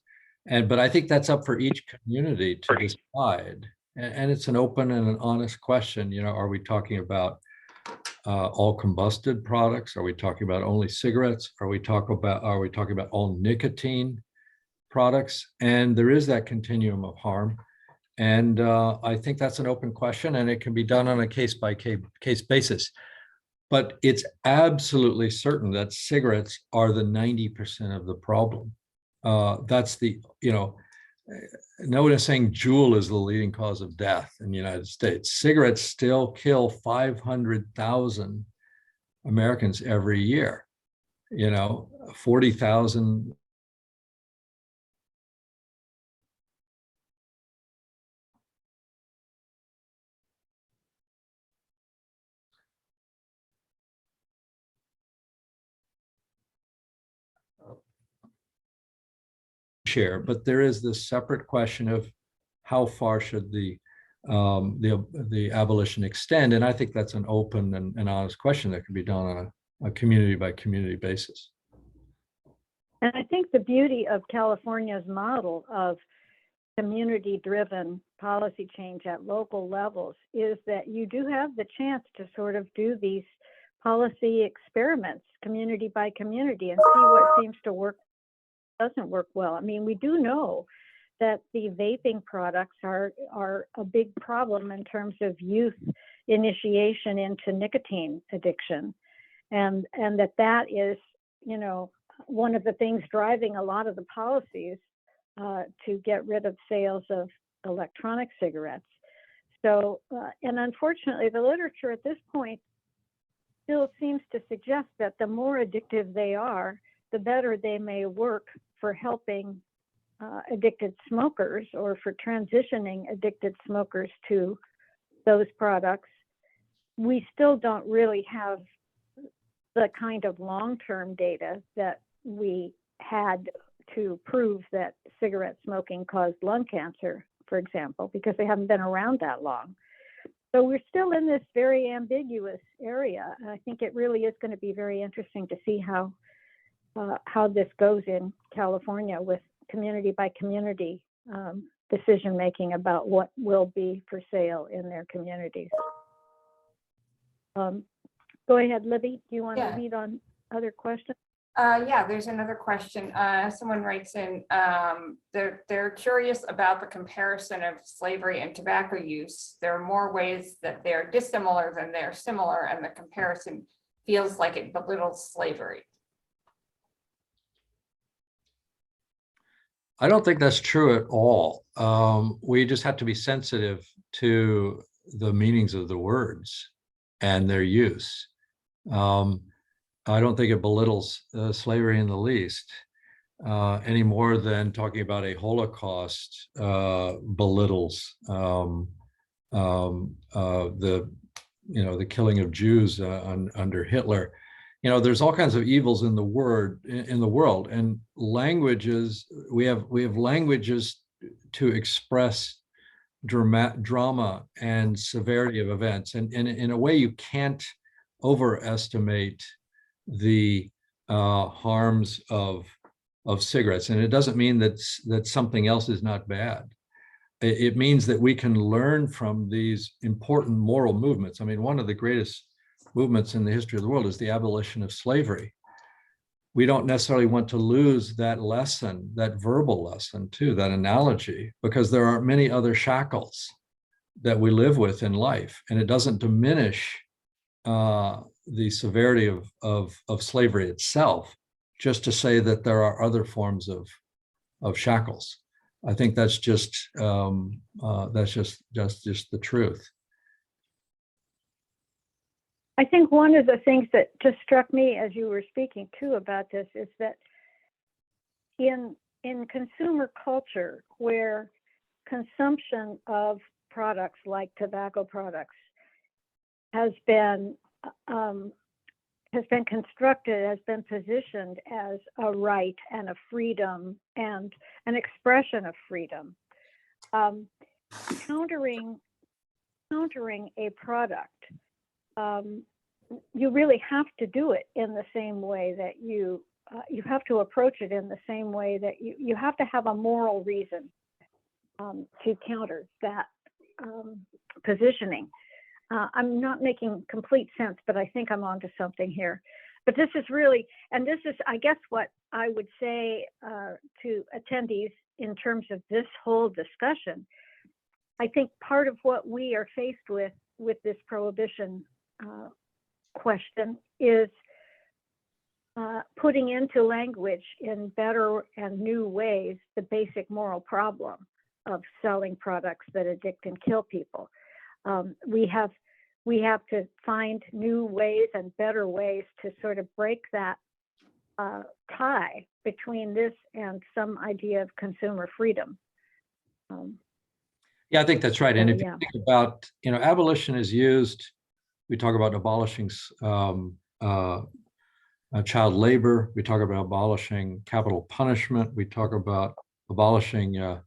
Speaker 3: but I think that's up for each community to decide. And it's an open and an honest question. You know, are we talking about all combusted products? Are we talking about only cigarettes? Are we talking about all nicotine products? And there is that continuum of harm. And I think that's an open question, and it can be done on a case-by-case basis. But it's absolutely certain that cigarettes are the 90% of the problem. That's the, you know, no one is saying Juul is the leading cause of death in the United States. Cigarettes still kill 500,000 Americans every year. You know, 40,000. Share, but there is this separate question of how far should the abolition extend, and I think that's an open and honest question that can be done on a community by community basis.
Speaker 4: And I think the beauty of California's model of community-driven policy change at local levels is that you do have the chance to sort of do these policy experiments, community by community, and see what seems to work, doesn't work well. I mean, we do know that the vaping products are a big problem in terms of youth initiation into nicotine addiction, and that is, you know, one of the things driving a lot of the policies to get rid of sales of electronic cigarettes. So, and unfortunately, the literature at this point still seems to suggest that the more addictive they are, the better they may work for helping addicted smokers or for transitioning addicted smokers to those products. We still don't really have the kind of long-term data that we had to prove that cigarette smoking caused lung cancer, for example, because they haven't been around that long. So we're still in this very ambiguous area. I think it really is going to be very interesting to see how this goes in California with community by community decision making about what will be for sale in their communities. Go ahead, Libby. Do you want to lead on other questions?
Speaker 2: Yeah, there's another question. Someone writes in, they're curious about the comparison of slavery and tobacco use. There are more ways that they're dissimilar than they're similar, and the comparison feels like it belittles slavery.
Speaker 3: I don't think that's true at all. We just have to be sensitive to the meanings of the words and their use. I don't think it belittles slavery in the least, any more than talking about a Holocaust belittles the killing of Jews under Hitler. You know, there's all kinds of evils in the world, and languages. We have languages to express drama and severity of events, and in a way you can't overestimate the harms of of cigarettes. And it doesn't mean that something else is not bad. It means that we can learn from these important moral movements. I mean, one of the greatest movements in the history of the world is the abolition of slavery. We don't necessarily want to lose that lesson, that verbal lesson too, that analogy, because there are many other shackles that we live with in life, and it doesn't diminish the severity of slavery itself, just to say that there are other forms of shackles. I think that's just the truth.
Speaker 4: I think one of the things that just struck me as you were speaking too about this is that in consumer culture, where consumption of products like tobacco products has been constructed, has been positioned as a right and a freedom and an expression of freedom. Countering a product, you really have to do it in the same way that you have to approach it in the same way that you have to have a moral reason to counter that positioning. I'm not making complete sense, but I think I'm onto something here. But this is really, and this is, I guess, what I would say to attendees in terms of this whole discussion. I think part of what we are faced with this prohibition question is putting into language in better and new ways the basic moral problem of selling products that addict and kill people. We have to find new ways and better ways to sort of break that tie between this and some idea of consumer freedom.
Speaker 3: Yeah, I think that's right. And if you think about, abolition is used, we talk about abolishing child labor, we talk about abolishing capital punishment, we talk about abolishing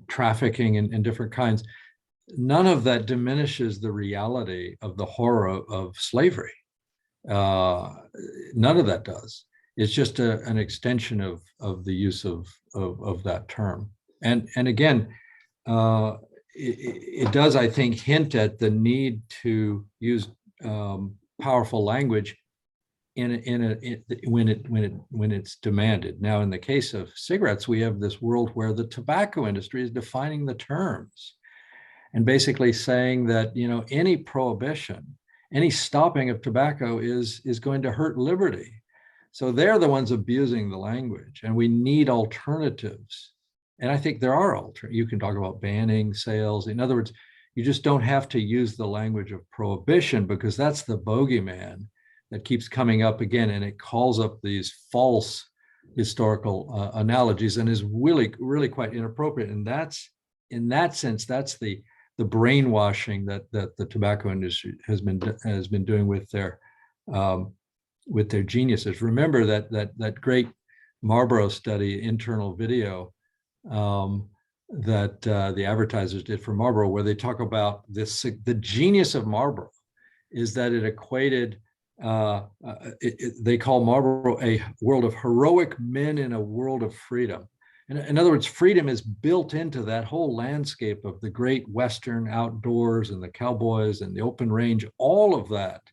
Speaker 3: trafficking in different kinds. None of that diminishes the reality of the horror of slavery. None of that does. It's just an extension of the use of that term. And again, it does, I think, hint at the need to use powerful language when it's demanded. Now, in the case of cigarettes, we have this world where the tobacco industry is defining the terms and basically saying that any prohibition, any stopping of tobacco is going to hurt liberty. So they're the ones abusing the language, and we need alternatives. And I think there are alternatives. You can talk about banning sales. In other words, you just don't have to use the language of prohibition, because that's the bogeyman that keeps coming up again, and it calls up these false historical analogies and is really, really quite inappropriate. And that's, in that sense, that's the brainwashing that the tobacco industry has been doing with their geniuses. Remember that great Marlboro study, internal video, that the advertisers did for Marlboro, where they talk about this. The genius of Marlboro is that it equated. They call Marlboro a world of heroic men in a world of freedom. In other words, freedom is built into that whole landscape of the great Western outdoors and the cowboys and the open range, all of that,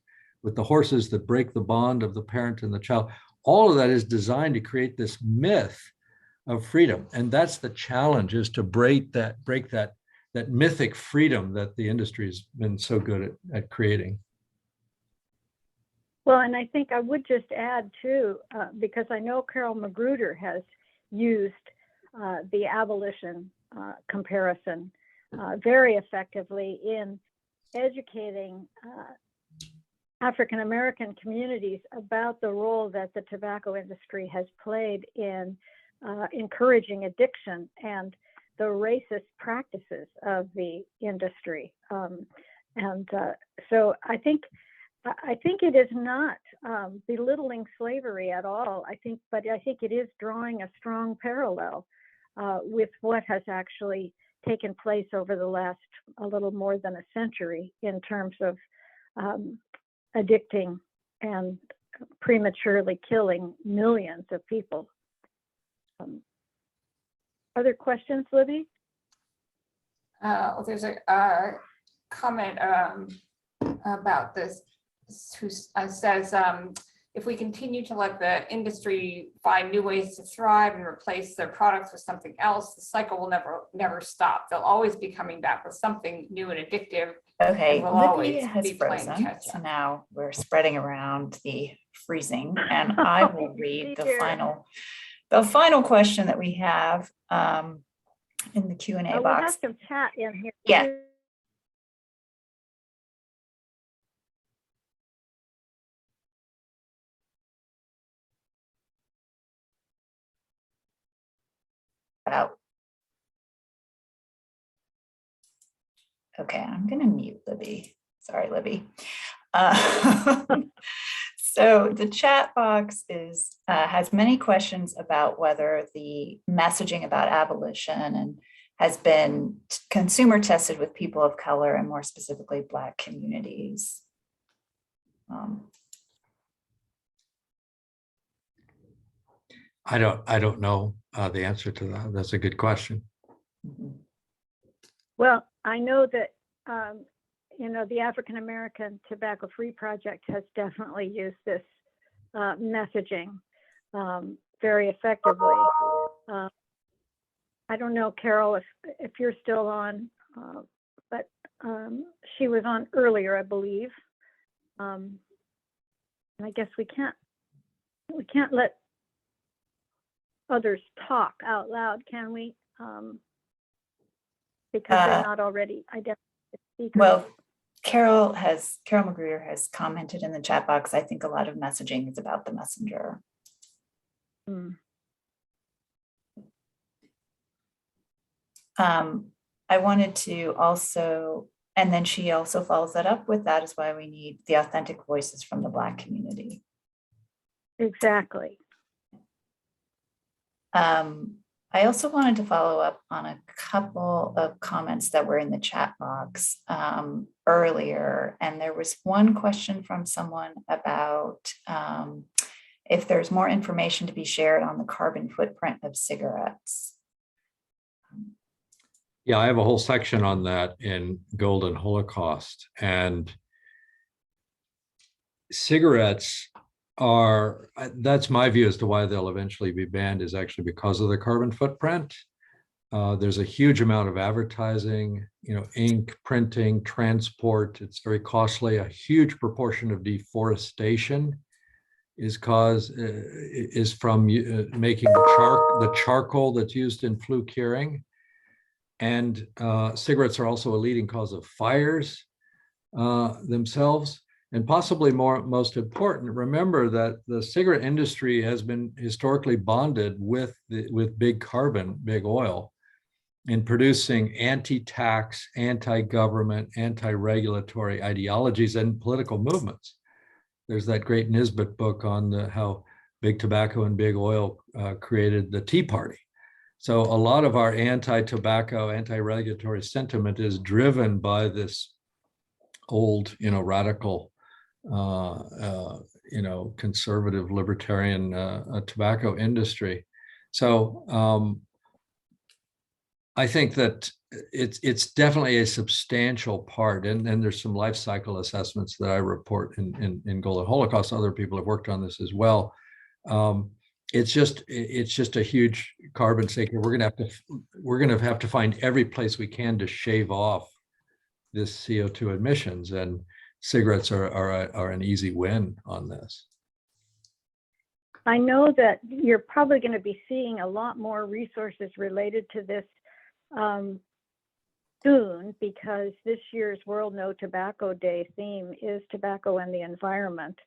Speaker 3: with the horses that break the bond of the parent and the child. All of that is designed to create this myth of freedom. And that's the challenge, is to break that mythic freedom that the industry has been so good at creating.
Speaker 4: Well, and I think I would just add too, because I know Carol Magruder has used the abolition comparison very effectively in educating African American communities about the role that the tobacco industry has played in encouraging addiction and the racist practices of the industry. So I think it is not belittling slavery at all. But I think it is drawing a strong parallel with what has actually taken place over the last a little more than a century in terms of addicting and prematurely killing millions of people. Other questions, Libby?
Speaker 2: There's a comment about this who says, if we continue to let the industry find new ways to thrive and replace their products with something else, the cycle will never stop. They'll always be coming back with something new and addictive.
Speaker 8: Okay,
Speaker 2: We'll
Speaker 8: Libby
Speaker 2: always
Speaker 8: has
Speaker 2: be playing
Speaker 8: frozen,
Speaker 2: catch
Speaker 8: so
Speaker 2: up.
Speaker 8: now we're spreading around the freezing, and I will read the
Speaker 4: dear.
Speaker 8: final question that we have in the Q&A
Speaker 4: We'll
Speaker 8: box.
Speaker 4: have some chat in here.
Speaker 8: Yeah.
Speaker 4: too.
Speaker 8: About. Okay, I'm gonna mute Libby. Sorry, Libby. So the chat box has many questions about whether the messaging about abolition and has been consumer tested with people of color and more specifically Black communities.
Speaker 3: I don't know the answer to that. That's a good question.
Speaker 4: Well, I know that, the African American Tobacco Free Project has definitely used this messaging very effectively. I don't know, Carol, if you're still on, but she was on earlier, I believe. And I guess we can't let others talk out loud, can we? Because they're not already identified as speakers.
Speaker 8: Well, Carol Magruder has commented in the chat box. I think a lot of messaging is about the messenger. I wanted to also, and then she also follows that up with that is why we need the authentic voices from the Black community.
Speaker 4: Exactly.
Speaker 8: I also wanted to follow up on a couple of comments that were in the chat box earlier. And there was one question from someone about if there's more information to be shared on the carbon footprint of cigarettes.
Speaker 3: Yeah, I have a whole section on that in Golden Holocaust. And cigarettes that's my view as to why they'll eventually be banned, is actually because of the carbon footprint. There's a huge amount of advertising, ink, printing, transport. It's very costly. A huge proportion of deforestation is from making the charcoal that's used in flue curing. And cigarettes are also a leading cause of fires themselves. And possibly most important, remember that the cigarette industry has been historically bonded with big carbon, big oil, in producing anti-tax, anti-government, anti-regulatory ideologies and political movements. There's that great Nisbet book on how big tobacco and big oil created the Tea Party. So a lot of our anti-tobacco, anti-regulatory sentiment is driven by this old, radical, conservative libertarian tobacco industry. So I think that it's definitely a substantial part, and there's some life cycle assessments that I report in Golden Holocaust. Other people have worked on this as well. It's just a huge carbon sink. We're gonna have to find every place we can to shave off this CO2 emissions, and cigarettes are an easy win on this.
Speaker 4: I know that you're probably going to be seeing a lot more resources related to this soon, because this year's World No Tobacco Day theme is tobacco and the environment.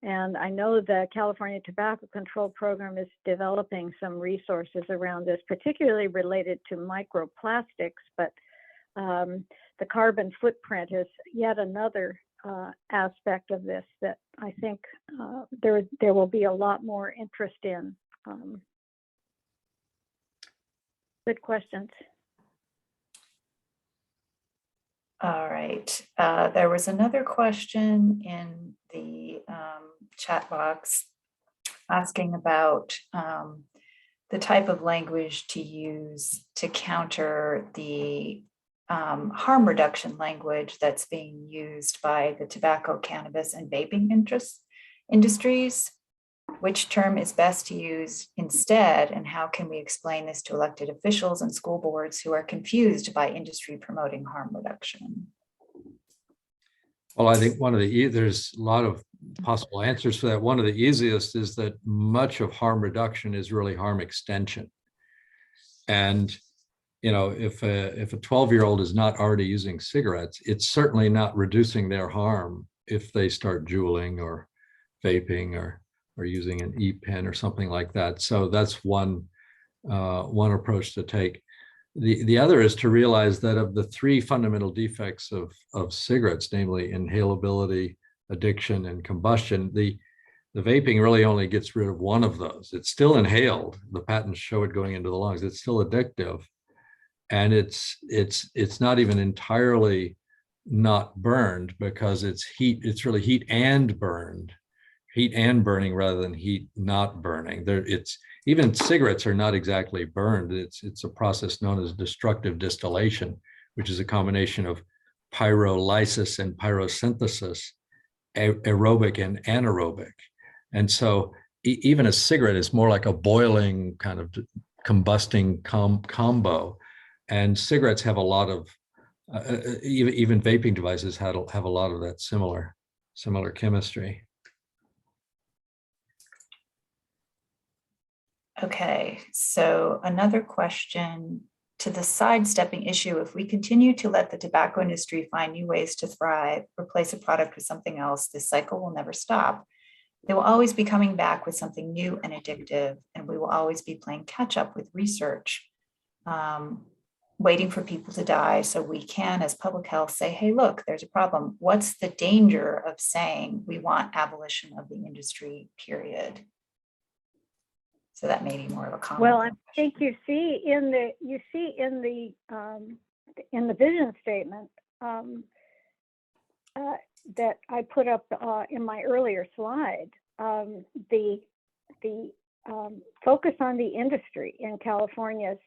Speaker 4: And I know the California Tobacco Control Program is developing some resources around this, particularly related to microplastics, but the carbon footprint is yet another aspect of this that I think there will be a lot more interest in. Good questions.
Speaker 8: All right. There was another question in the chat box asking about the type of language to use to counter the harm reduction language that's being used by the tobacco, cannabis, and vaping industries. Which term is best to use instead, and how can we explain this to elected officials and school boards who are confused by industry promoting harm reduction?
Speaker 3: Well, I think there's a lot of possible answers for that. One of the easiest is that much of harm reduction is really harm extension. And, if a 12-year-old is not already using cigarettes, it's certainly not reducing their harm if they start juuling or vaping or using an e-pen or something like that. So that's one approach to take. The other is to realize that of the three fundamental defects of cigarettes, namely inhalability, addiction, and combustion, the vaping really only gets rid of one of those. It's still inhaled. The patents show it going into the lungs. It's still addictive. And it's not even entirely not burned, because it's heat. It's really heat and burning rather than heat not burning. Even cigarettes are not exactly burned. It's a process known as destructive distillation, which is a combination of pyrolysis and pyrosynthesis, aerobic and anaerobic. And so even a cigarette is more like a boiling kind of combusting combo. And cigarettes have a lot of, even vaping devices have a lot of that similar chemistry.
Speaker 8: Okay, so another question to the sidestepping issue: if we continue to let the tobacco industry find new ways to thrive, replace a product with something else, this cycle will never stop. They will always be coming back with something new and addictive, and we will always be playing catch up with research, waiting for people to die so we can, as public health, say, hey, look, there's a problem. What's the danger of saying we want abolition of the industry, period? So that may be more of a comment.
Speaker 4: Well, I think you see in the vision statement that I put up in my earlier slide, the focus on the industry in California's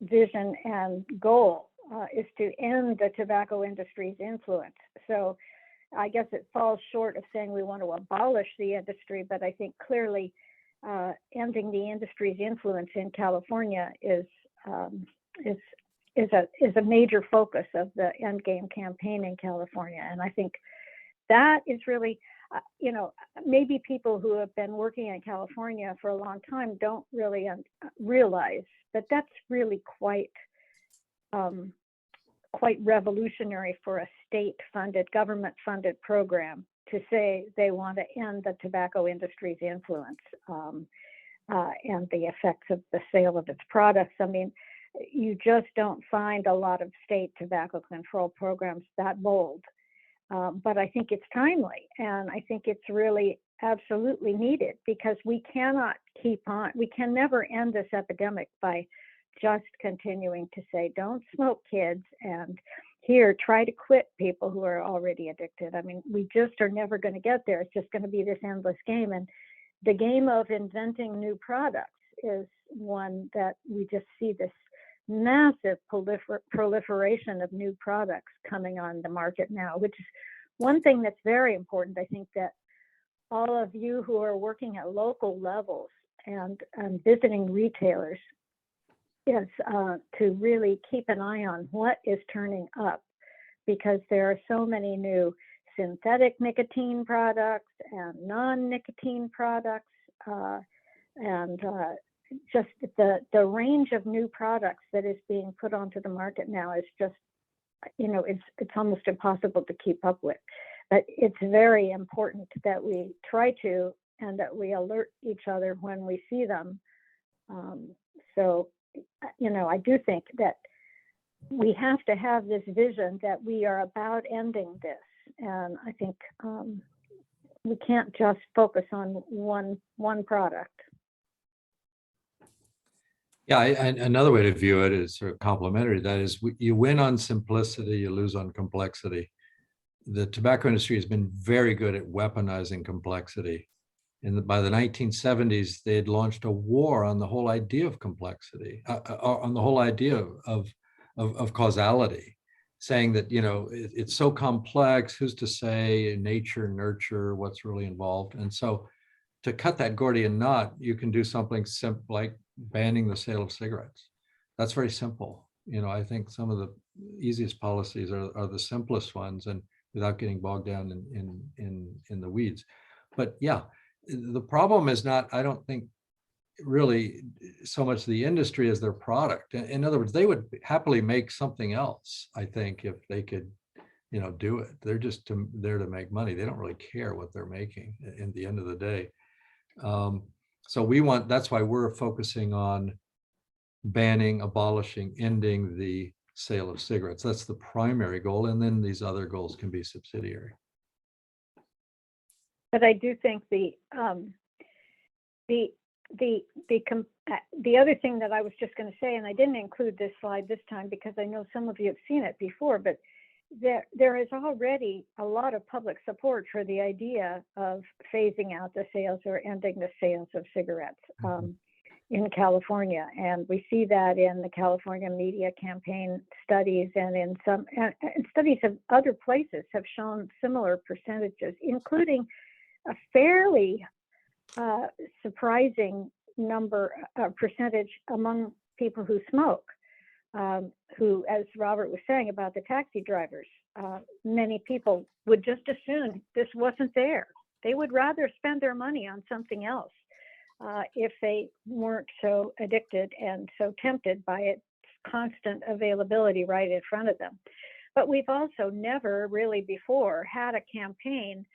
Speaker 4: vision and goal is to end the tobacco industry's influence. So I guess it falls short of saying we want to abolish the industry, but I think clearly ending the industry's influence in California is a major focus of the endgame campaign in California. And I think that is really, maybe people who have been working in California for a long time don't really realize that that's really quite revolutionary for a state-funded, government-funded program to say they want to end the tobacco industry's influence and the effects of the sale of its products. I mean, you just don't find a lot of state tobacco control programs that bold. But I think it's timely, and I think it's really absolutely needed, because we cannot we can never end this epidemic by just continuing to say, don't smoke, kids, and here, try to quit, people who are already addicted. I mean, we just are never going to get there. It's just going to be this endless game. And the game of inventing new products is one that we just see this massive proliferation of new products coming on the market now, which is one thing that's very important. I think that all of you who are working at local levels and visiting retailers is to really keep an eye on what is turning up, because there are so many new synthetic nicotine products and non-nicotine products, and just the range of new products that is being put onto the market now is just, it's almost impossible to keep up with. But it's very important that we try to, and that we alert each other when we see them. So I do think that we have to have this vision that we are about ending this. And I think we can't just focus on one product.
Speaker 3: Yeah, another way to view it is sort of complementary. That is, you win on simplicity, you lose on complexity. The tobacco industry has been very good at weaponizing complexity. And by the 1970s, they had launched a war on the whole idea of complexity, on the whole idea of causality, saying that, it's so complex, who's to say, nature, nurture, what's really involved. And so to cut that Gordian knot, you can do something simple like banning the sale of cigarettes. That's very simple. I think some of the easiest policies are the simplest ones, and without getting bogged down in the weeds. But yeah, the problem is not, I don't think, really so much the industry as their product. In other words, they would happily make something else, I think, if they could, do it. They're just there to make money. They don't really care what they're making at the end of the day. So that's why we're focusing on banning, abolishing, ending the sale of cigarettes. That's the primary goal. And then these other goals can be subsidiary.
Speaker 4: But I do think the other thing that I was just going to say, and I didn't include this slide this time because I know some of you have seen it before, but there is already a lot of public support for the idea of phasing out the sales or ending the sales of cigarettes in California. And we see that in the California media campaign studies, and in some and studies of other places have shown similar percentages, including a fairly surprising percentage among people who smoke, who, as Robert was saying about the taxi drivers, many people would just assume this wasn't there. They would rather spend their money on something else if they weren't so addicted and so tempted by its constant availability right in front of them. But we've also never really before had a campaign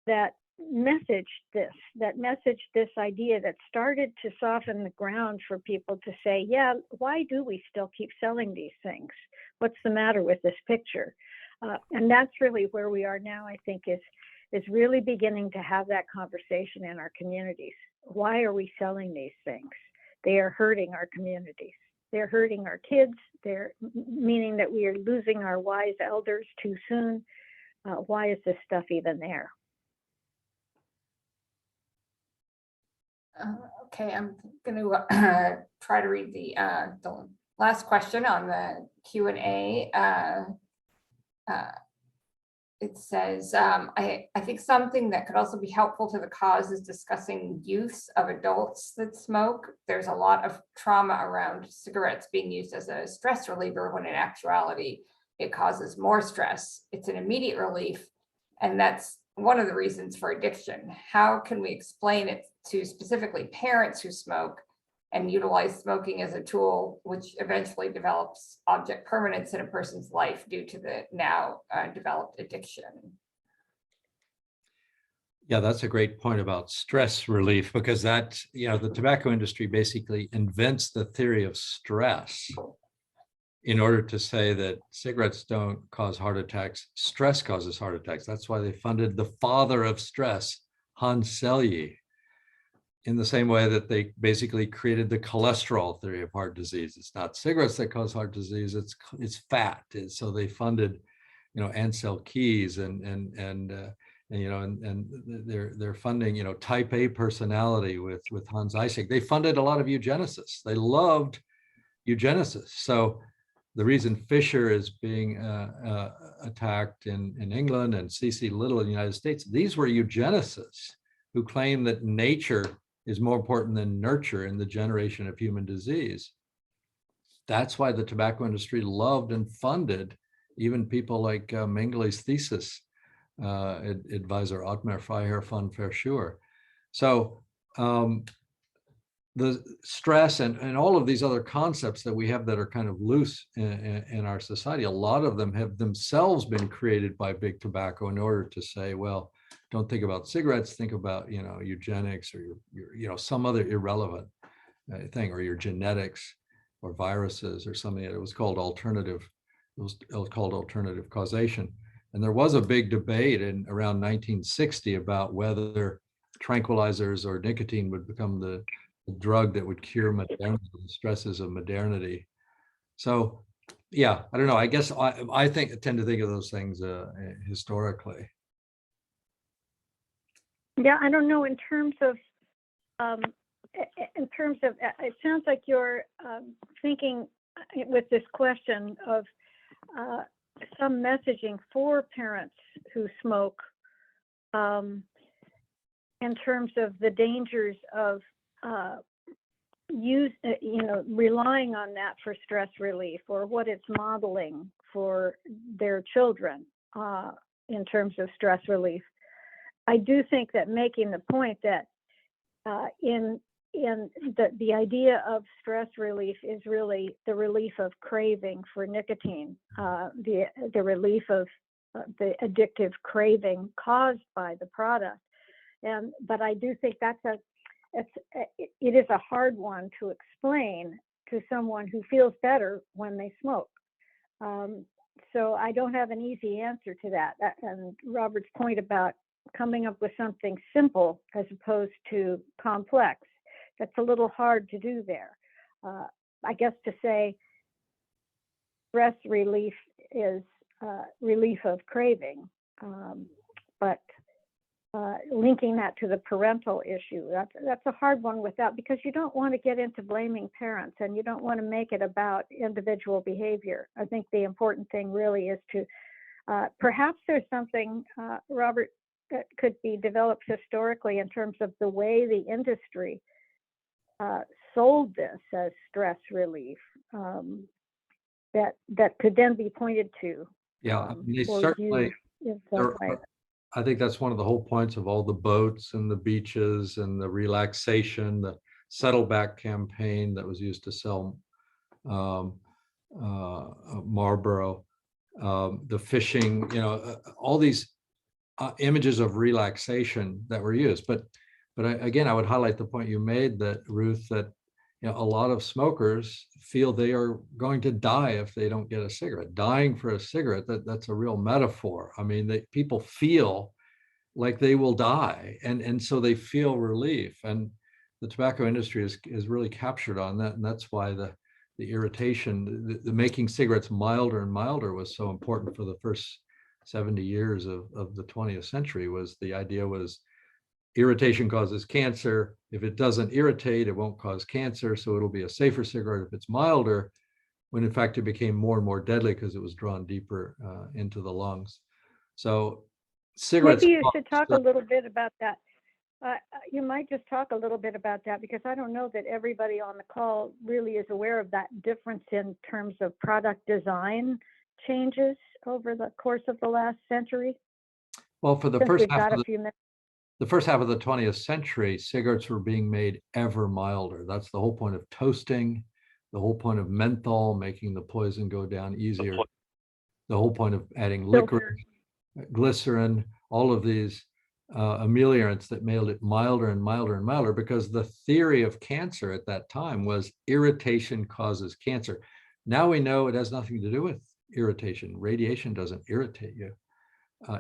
Speaker 4: that messaged this idea, that started to soften the ground for people to say, yeah, why do we still keep selling these things? What's the matter with this picture? And that's really where we are now, I think, is really beginning to have that conversation in our communities. Why are we selling these things? They are hurting our communities. They're hurting our kids. They're meaning that we are losing our wise elders too soon. Why is this stuff even there?
Speaker 2: Okay, I'm going to try to read the last question on the Q&A. It says, I think something that could also be helpful to the cause is discussing use of adults that smoke. There's a lot of trauma around cigarettes being used as a stress reliever, when in actuality, it causes more stress. It's an immediate relief, and that's one of the reasons for addiction. How can we explain it to specifically parents who smoke and utilize smoking as a tool, which eventually develops object permanence in a person's life due to the now developed addiction?
Speaker 3: Yeah, that's a great point about stress relief, because that, the tobacco industry basically invents the theory of stress in order to say that cigarettes don't cause heart attacks, stress causes heart attacks. That's why they funded the father of stress, Hans Selye, in the same way that they basically created the cholesterol theory of heart disease. It's not cigarettes that cause heart disease, it's fat. So they funded, Ansel Keys and they're funding, type A personality with Hans Eyck. They funded a lot of eugenicists. They loved eugenicists. So the reason Fisher is being attacked in England and C.C. Little in the United States, these were eugenicists who claim that nature is more important than nurture in the generation of human disease. That's why the tobacco industry loved and funded even people like Mengele's thesis advisor, Ottmar Freiherr von Verschuur. So the stress and all of these other concepts that we have that are kind of loose in our society, a lot of them have themselves been created by big tobacco in order to say, well, don't think about cigarettes, think about, eugenics or your some other irrelevant thing, or your genetics or viruses or something. It was called alternative causation. And there was a big debate in around 1960 about whether tranquilizers or nicotine would become the drug that would cure modernity, the stresses of modernity. So, yeah, I don't know. I guess I tend to think of those things historically.
Speaker 4: Yeah, I don't know, in terms of, it sounds like you're thinking with this question of some messaging for parents who smoke, in terms of the dangers of relying on that for stress relief, or what it's modeling for their children in terms of stress relief. I do think that making the point that in the idea of stress relief is really the relief of craving for nicotine, the relief of the addictive craving caused by the product. But I do think it is a hard one to explain to someone who feels better when they smoke. So I don't have an easy answer to that. And Robert's point about coming up with something simple as opposed to complex, that's a little hard to do there. I guess to say stress relief is relief of craving, but linking that to the parental issue, that's a hard one because you don't want to get into blaming parents, and you don't want to make it about individual behavior. I think the important thing really is to perhaps there's something, Robert, that could be developed historically in terms of the way the industry sold this as stress relief, that could then be pointed to.
Speaker 3: Yeah, they
Speaker 4: or
Speaker 3: certainly,
Speaker 4: used in some way.
Speaker 3: I think that's one of the whole points of all the boats and the beaches and the relaxation, the settle back campaign that was used to sell Marlboro, the fishing, all these images of relaxation that were used. But again, I would highlight the point you made, that Ruth, that a lot of smokers feel they are going to die if they don't get a cigarette. Dying for a cigarette, that's a real metaphor. I mean, people feel like they will die, and so they feel relief. And the tobacco industry is really captured on that, and that's why the irritation, the making cigarettes milder and milder was so important for the first 70 years of the 20th century. Was the idea was irritation causes cancer. If it doesn't irritate, it won't cause cancer, so it'll be a safer cigarette if it's milder, when in fact it became more and more deadly because it was drawn deeper into the lungs. So cigarettes.
Speaker 4: Maybe you should talk a little bit about that. You might just talk a little bit about that, because I don't know that everybody on the call really is aware of that difference in terms of product design changes over the course of the last century.
Speaker 3: Well, for the
Speaker 4: Since
Speaker 3: first
Speaker 4: we've
Speaker 3: half
Speaker 4: got
Speaker 3: of
Speaker 4: a few minutes.
Speaker 3: the first half of the 20th century, cigarettes were being made ever milder. That's the whole point of toasting, the whole point of menthol, making the poison go down easier, the whole point of adding liquor, glycerin, all of these ameliorants that made it milder and milder and milder, because the theory of cancer at that time was irritation causes cancer. Now we know it has nothing to do with irritation. Radiation doesn't irritate you.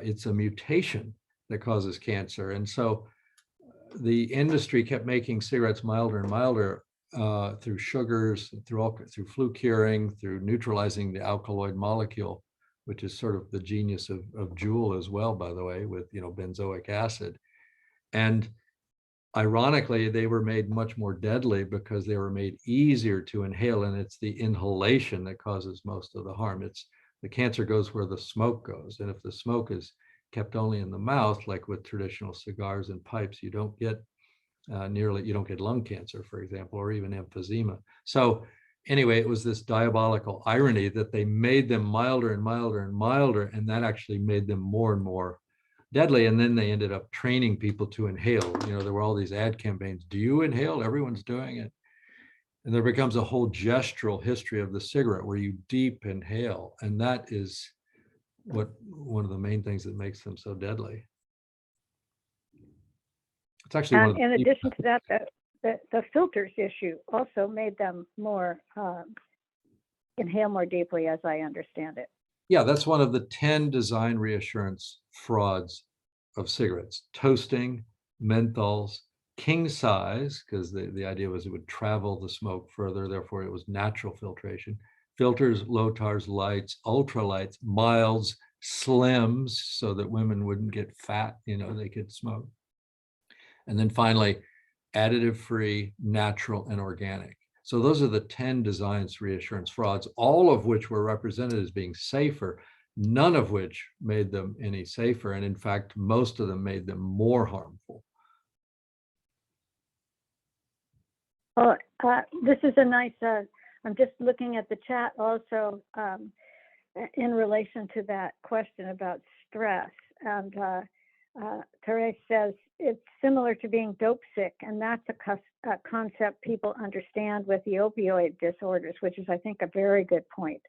Speaker 3: It's a mutation that causes cancer. And so the industry kept making cigarettes milder and milder through sugars, through flue curing, through neutralizing the alkaloid molecule, which is sort of the genius of Juul as well, by the way, with benzoic acid. And ironically, they were made much more deadly because they were made easier to inhale, and it's the inhalation that causes most of the harm. It's the cancer goes where the smoke goes, and if the smoke is kept only in the mouth, like with traditional cigars and pipes, you don't get you don't get lung cancer, for example, or even emphysema. So anyway, it was this diabolical irony that they made them milder and milder and milder, and that actually made them more and more deadly. And then they ended up training people to inhale. There were all these ad campaigns. Do you inhale? Everyone's doing it. And there becomes a whole gestural history of the cigarette where you deep inhale. And that is one of the main things that makes them so deadly. It's actually
Speaker 4: and in addition to that, the filters issue also made them more inhale more deeply, as I understand it.
Speaker 3: Yeah, that's one of the 10 design reassurance frauds of cigarettes: toasting, menthols, king size, because the idea was it would travel the smoke further, therefore it was natural filtration, filters, low tars, lights, ultralights, milds, slims, so that women wouldn't get fat, they could smoke. And then finally, additive-free, natural, and organic. So those are the 10 designs for reassurance frauds, all of which were represented as being safer, none of which made them any safer. And in fact, most of them made them more harmful.
Speaker 4: Well, this is a nice, I'm just looking at the chat also in relation to that question about stress. And Therese says, it's similar to being dope sick, and that's a concept people understand with the opioid disorders, which is, I think, a very good point.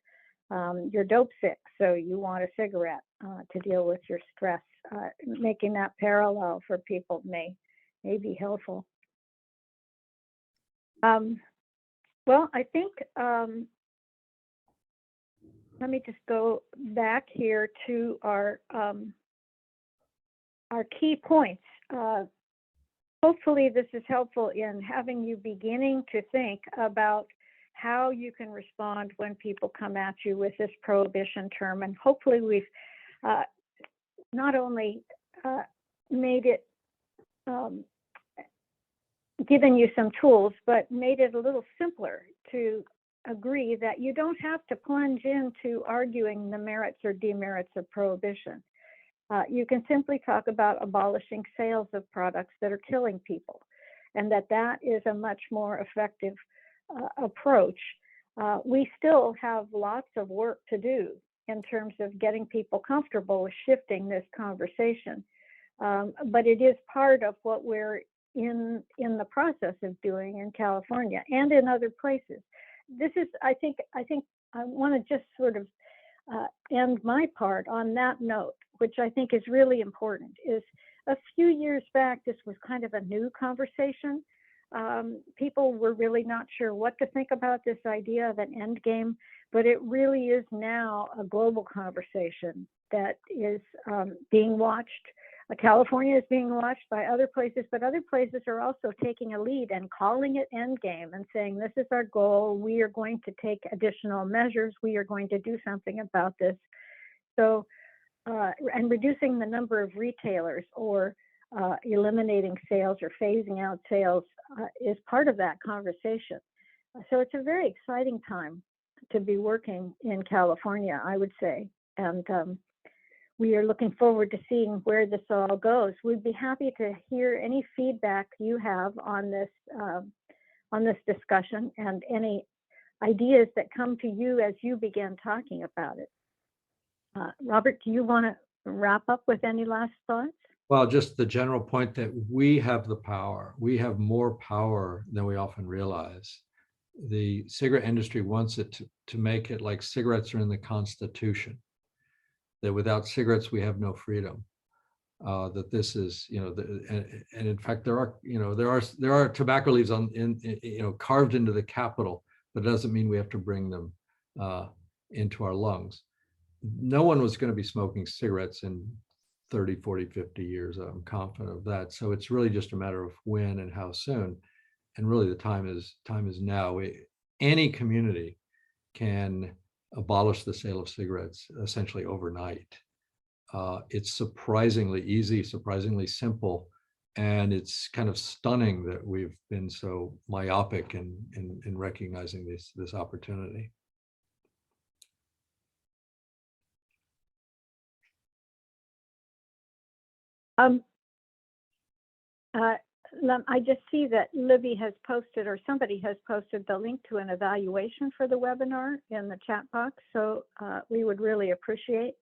Speaker 4: You're dope sick, so you want a cigarette to deal with your stress. Making that parallel for people may be helpful. Well, I think, let me just go back here to our key points. Hopefully this is helpful in having you beginning to think about how you can respond when people come at you with this prohibition term. And hopefully we've not only made it, given you some tools, but made it a little simpler to agree that you don't have to plunge into arguing the merits or demerits of prohibition. You can simply talk about abolishing sales of products that are killing people, and that is a much more effective approach. We still have lots of work to do in terms of getting people comfortable with shifting this conversation, but it is part of what we're in the process of doing in California and in other places. This is, I think I want to just sort of end my part on that note, which I think is really important. Is a few years back, this was kind of a new conversation. People were really not sure what to think about this idea of an end game, but it really is now a global conversation that is being watched. California is being watched by other places, but other places are also taking a lead and calling it endgame and saying, this is our goal. We are going to take additional measures. We are going to do something about this. So, and reducing the number of retailers or eliminating sales or phasing out sales is part of that conversation. So it's a very exciting time to be working in California, I would say. And we are looking forward to seeing where this all goes. We'd be happy to hear any feedback you have on this discussion and any ideas that come to you as you begin talking about it. Robert, do you want to wrap up with any last thoughts?
Speaker 3: Well, just the general point that we have the power. We have more power than we often realize. The cigarette industry wants it to make it like cigarettes are in the Constitution, that without cigarettes, we have no freedom. That this is, and in fact, there are tobacco leaves carved into the Capitol, but it doesn't mean we have to bring them into our lungs. No one was going to be smoking cigarettes in 30, 40, 50 years. I'm confident of that. So it's really just a matter of when and how soon. And really the time is now. Any community can abolish the sale of cigarettes essentially overnight. It's surprisingly easy, surprisingly simple, and it's kind of stunning that we've been so myopic in recognizing this opportunity.
Speaker 4: I just see that Libby has posted, or somebody has posted, the link to an evaluation for the webinar in the chat box. So we would really appreciate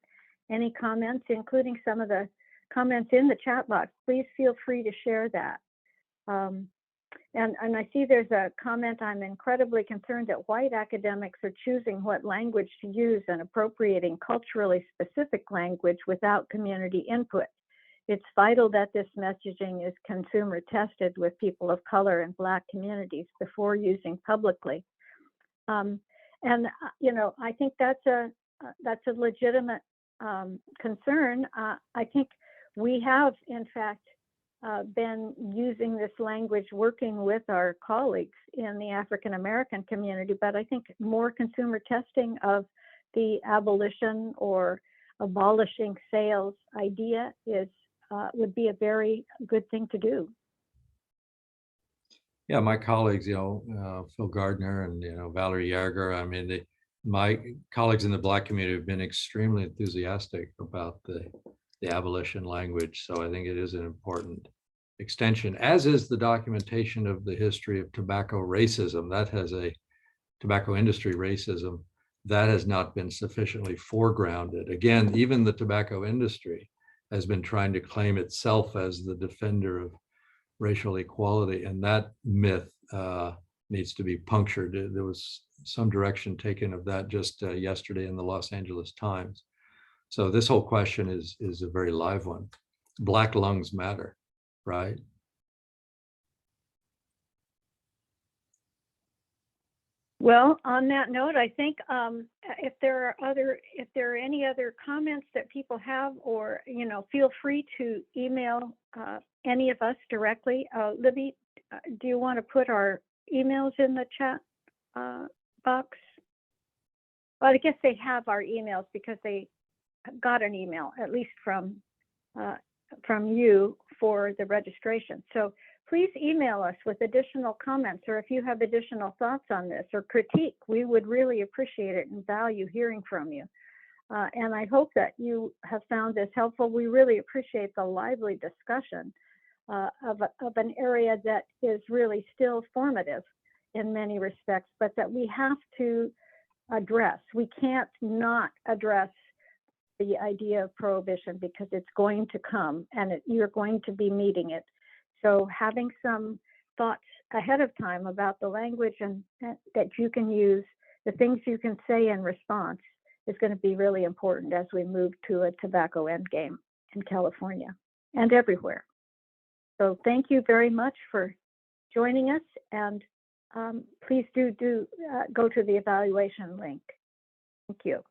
Speaker 4: any comments, including some of the comments in the chat box. Please feel free to share that. And I see there's a comment, I'm incredibly concerned that white academics are choosing what language to use and appropriating culturally specific language without community input. It's vital that this messaging is consumer tested with people of color and Black communities before using publicly. And I think that's a legitimate concern. I think we have, in fact, been using this language working with our colleagues in the African American community, but I think more consumer testing of the abolition or abolishing sales idea would be a very good thing to do.
Speaker 3: Yeah, my colleagues, Phil Gardner and, Valerie Yarger, I mean, my colleagues in the Black community have been extremely enthusiastic about the abolition language. So I think it is an important extension, as is the documentation of the history of tobacco racism. That has tobacco industry racism that has not been sufficiently foregrounded. Again, even the tobacco industry has been trying to claim itself as the defender of racial equality, and that myth needs to be punctured. There was some direction taken of that just yesterday in the Los Angeles Times. So this whole question is a very live one. Black lungs matter, right?
Speaker 4: Well, on that note, I think if there are any other comments that people have, or feel free to email any of us directly. Libby, do you want to put our emails in the chat box? Well, I guess they have our emails because they got an email, at least from you for the registration. So please email us with additional comments, or if you have additional thoughts on this or critique, we would really appreciate it and value hearing from you. And I hope that you have found this helpful. We really appreciate the lively discussion of an area that is really still formative in many respects, but that we have to address. We can't not address the idea of prohibition because it's going to come and you're going to be meeting it. So having some thoughts ahead of time about the language and that you can use, the things you can say in response, is going to be really important as we move to a tobacco endgame in California and everywhere. So thank you very much for joining us, and please do go to the evaluation link. Thank you.